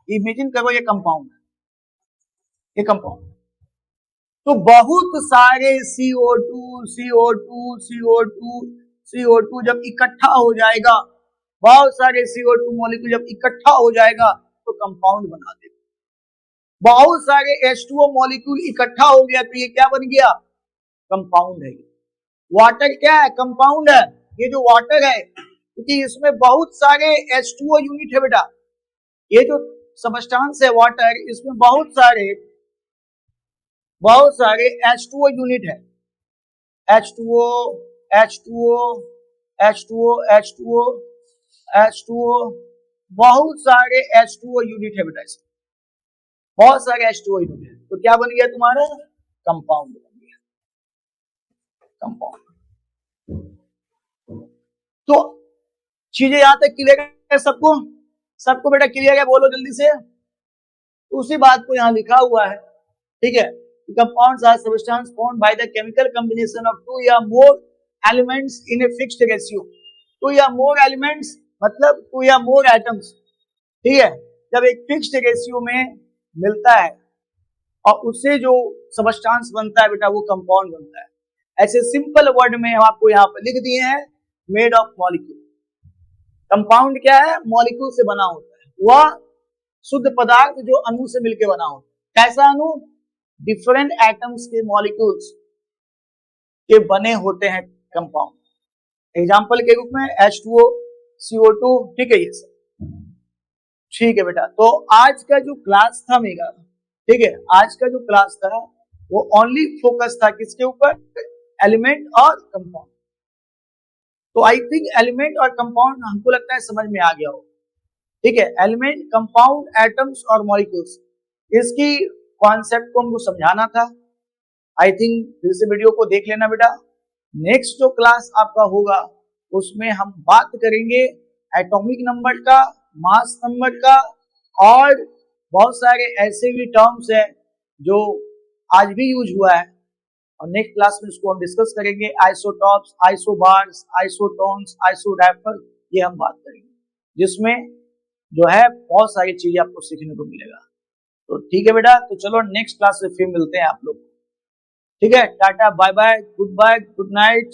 इमेजिन करो ये कंपाउंड है, ये कंपाउंड। तो बहुत सारे CO2 CO2 CO2 CO2 जब इकट्ठा हो जाएगा, बहुत सारे CO2 मॉलिक्यूल जब इकट्ठा हो जाएगा तो कंपाउंड बना देगा। बहुत सारे H2O मॉलिक्यूल इकट्ठा हो गया तो ये क्या बन गया? कंपाउंड है। वाटर क्या है? कंपाउंड है। ये जो वाटर है, क्योंकि इसमें बहुत सारे H2O यूनिट है बेटा, ये जो सबस्टांस है वाटर, इसमें बहुत सारे H2O यूनिट है। H2O H2O H2O H2O H2O, बहुत सारे H2O यूनिट है बेटा, इसमें बहुत सारे H2O यूनिट है, तो क्या बन गया तुम्हारा? कंपाउंड बन गया, कंपाउंड। तो चीजें यहां तक क्लियर है सबको? सबको बेटा क्लियर है? बोलो जल्दी से। तो उसी बात को यहां लिखा हुआ है, ठीक है। Compounds are substance formed by the chemical combination of 2 या more elements in a fixed ratio. 2 या मोर एलिमेंट्स मतलब 2 या मोर एटम्स, ठीक है, जब एक फिक्स्ड रेशियो में मिलता है और उससे जो सबस्टांस बनता है बेटा वो कंपाउंड बनता है। ऐसे सिंपल वर्ड में हम आपको यहाँ पर लिख दिए हैं, मेड ऑफ मॉलिक्यूल। कंपाउंड क्या है? मॉलिक्यूल से बना होता है, वह शुद्ध पदार्थ जो अणु से मिलकर बना होता है। कैसा अणु? डिफरेंट एटम्स के मॉलिक्यूल्स के बने होते हैं कंपाउंड। एग्जांपल के रूप में H2O CO2, ठीक है, ये सब ठीक है बेटा। तो आज का जो क्लास था मेरा, ठीक है, आज का जो क्लास था वो ओनली फोकस था किसके ऊपर? एलिमेंट और कंपाउंड। तो आई थिंक एलिमेंट और कंपाउंड हमको लगता है समझ में आ गया हो, ठीक है। एलिमेंट, कंपाउंड, एटम्स और मॉलिक्यूल्स, इसकी कॉन्सेप्ट को हमको समझाना था। आई थिंक फिर से वीडियो को देख लेना बेटा। नेक्स्ट जो क्लास आपका होगा उसमें हम बात करेंगे एटॉमिक नंबर का, मास नंबर का, और बहुत सारे ऐसे भी टर्म्स हैं जो आज भी यूज हुआ है, और नेक्स्ट क्लास में इसको हम डिस्कस करेंगे। आइसोटॉप्स, आइसोबार्स, आइसोटोन्स, आइसोडाइफर, ये हम बात करेंगे, जिसमें जो है बहुत सारी चीजें आपको सीखने को मिलेगा। तो ठीक है बेटा, तो चलो नेक्स्ट क्लास में फिर मिलते हैं आप लोग, ठीक है। Tata, bye bye, good night,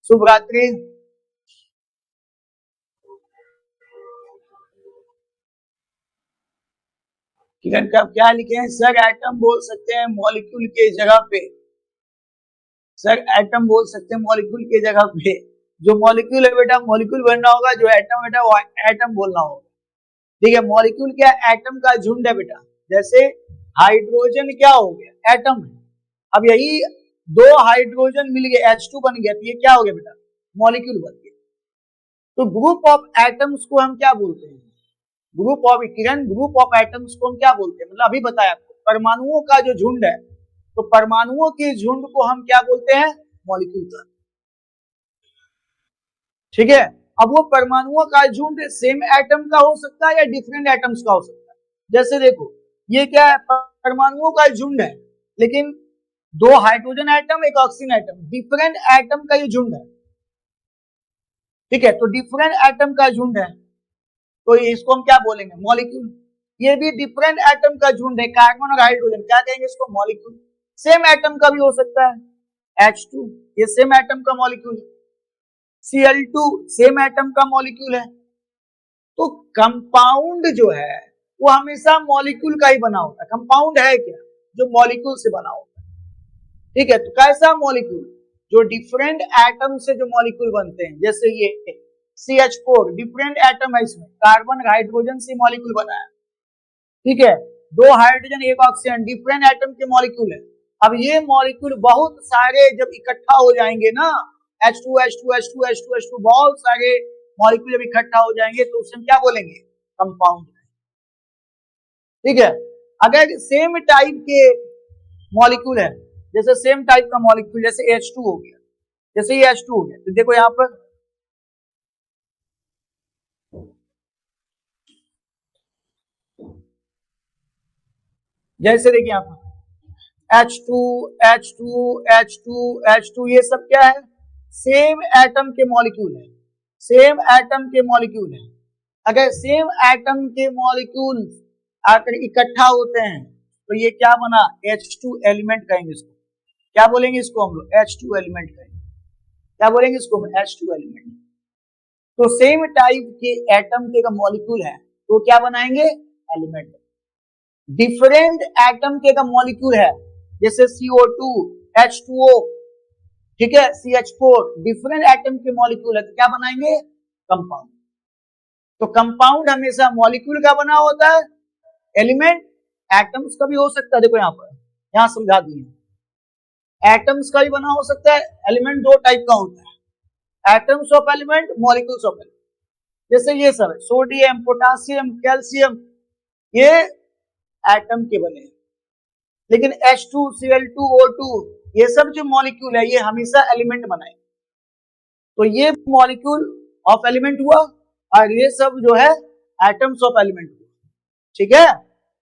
शुभ रात्रि। किरण का क्या लिखे हैं? सर एटम बोल सकते हैं मॉलिक्यूल के जगह पे, सर एटम बोल सकते हैं मॉलिक्यूल के जगह पे। जो मॉलिक्यूल है बेटा, मॉलिक्यूल बनना होगा, जो एटम बेटा वो एटम बोलना होगा, ठीक है। मॉलिक्यूल क्या? एटम का झुंड है बेटा। जैसे हाइड्रोजन क्या हो गया? एटम है। अब यही 2 हाइड्रोजन मिल गए, H2 बन गया, तो ये क्या हो गया बेटा? मॉलिक्यूल बन गया। तो ग्रुप ऑफ एटम्स को हम क्या बोलते हैं? Group of, Kiran, group of atoms को हम क्या बोलते हैं? मतलब अभी बताया आपको, परमाणुओं का जो झुंड है, तो परमाणुओं के झुंड को हम क्या बोलते हैं? मॉलिक्यूल, ठीक है। अब वो परमाणुओं का झुंड सेम एटम का हो सकता है या डिफरेंट एटम्स का हो सकता है। जैसे देखो, ये क्या है? परमाणुओं का झुंड है, लेकिन 2 hydrogen atom, 1 oxygen atom, different atom का ये झुंड है, ठीक है। तो डिफरेंट एटम का झुंड है, तो इसको हम क्या बोलेंगे? मॉलिक्यूल। ये भी डिफरेंट एटम का झुंड है, कार्बन और हाइड्रोजन, क्या कहेंगे इसको? मॉलिक्यूल। सेम एटम का भी हो सकता है, H2, ये सेम एटम का मॉलिक्यूल है। Cl2 सेम एटम का मॉलिक्यूल है। तो कंपाउंड जो है वो हमेशा मॉलिक्यूल का ही बना होता है। कंपाउंड है क्या? जो मॉलिक्यूल से बना होता है, ठीक है। तो कैसा मॉलिक्यूल? जो डिफरेंट एटम से जो मॉलिक्यूल बनते हैं, जैसे ये CH4 डिफरेंट एटम है, इसमें कार्बन हाइड्रोजन से मॉलिक्यूल बना है, ठीक है। 2 हाइड्रोजन 1 ऑक्सीजन, डिफरेंट एटम के मॉलिक्यूल है। अब ये मॉलिक्यूल बहुत सारे जब इकट्ठा हो जाएंगे ना, H2 H2 H2 H2 H2, बहुत सारे मॉलिक्यूल जब इकट्ठा हो जाएंगे तो उसे हम क्या बोलेंगे? कंपाउंड, ठीक है। अगर सेम टाइप के मॉलिक्यूल है, जैसे सेम टाइप का मॉलिक्यूल, जैसे H2 हो गया, जैसे ये H2 हो गया, तो देखो यहां पर जैसे देखिए यहां पर H2 H2 H2 H2, ये सब क्या है? सेम एटम के मॉलिक्यूल है, सेम एटम के मॉलिक्यूल है। अगर सेम एटम के मॉलिक्यूल आकर इकट्ठा होते हैं तो ये क्या बना, H2 एलिमेंट कहेंगे इसको। क्या बोलेंगे इसको हम लोग, H2 एलिमेंट कहेंगे। क्या बोलेंगे इसको, H2 एलिमेंट। तो सेम टाइप के एटम के मॉलिक्यूल है तो क्या बनाएंगे, एलिमेंट। डिफरेंट एटम के मॉलिक्यूल है जैसे CO2, H2O, ठीक है, CH4, डिफरेंट एटम के मॉलिक्यूल है तो क्या बनाएंगे, कंपाउंड। तो कंपाउंड हमेशा मॉलिक्यूल का बना होता है, एलिमेंट एटम्स का भी हो सकता है। देखो यहां पर, यहां समझा दिए, एटम्स का भी बना हो सकता है। एलिमेंट दो टाइप का होता है, atoms of element, molecules of element. जैसे ये सब है, सोडियम, पोटासियम, कैल्शियम, ये एटम के बने हैं। लेकिन H2, Cl2, O2, ये सब जो मॉलिक्यूल है ये हमेशा एलिमेंट बनाए। तो ये मॉलिक्यूल ऑफ एलिमेंट हुआ और ये सब जो है एटम्स ऑफ एलिमेंट हुआ। ठीक है,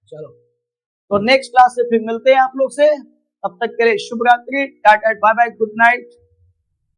चलो तो नेक्स्ट क्लास से फिर मिलते हैं आप लोग से। तब तक के लिए शुभ रात्रि, tata, bye bye, good night.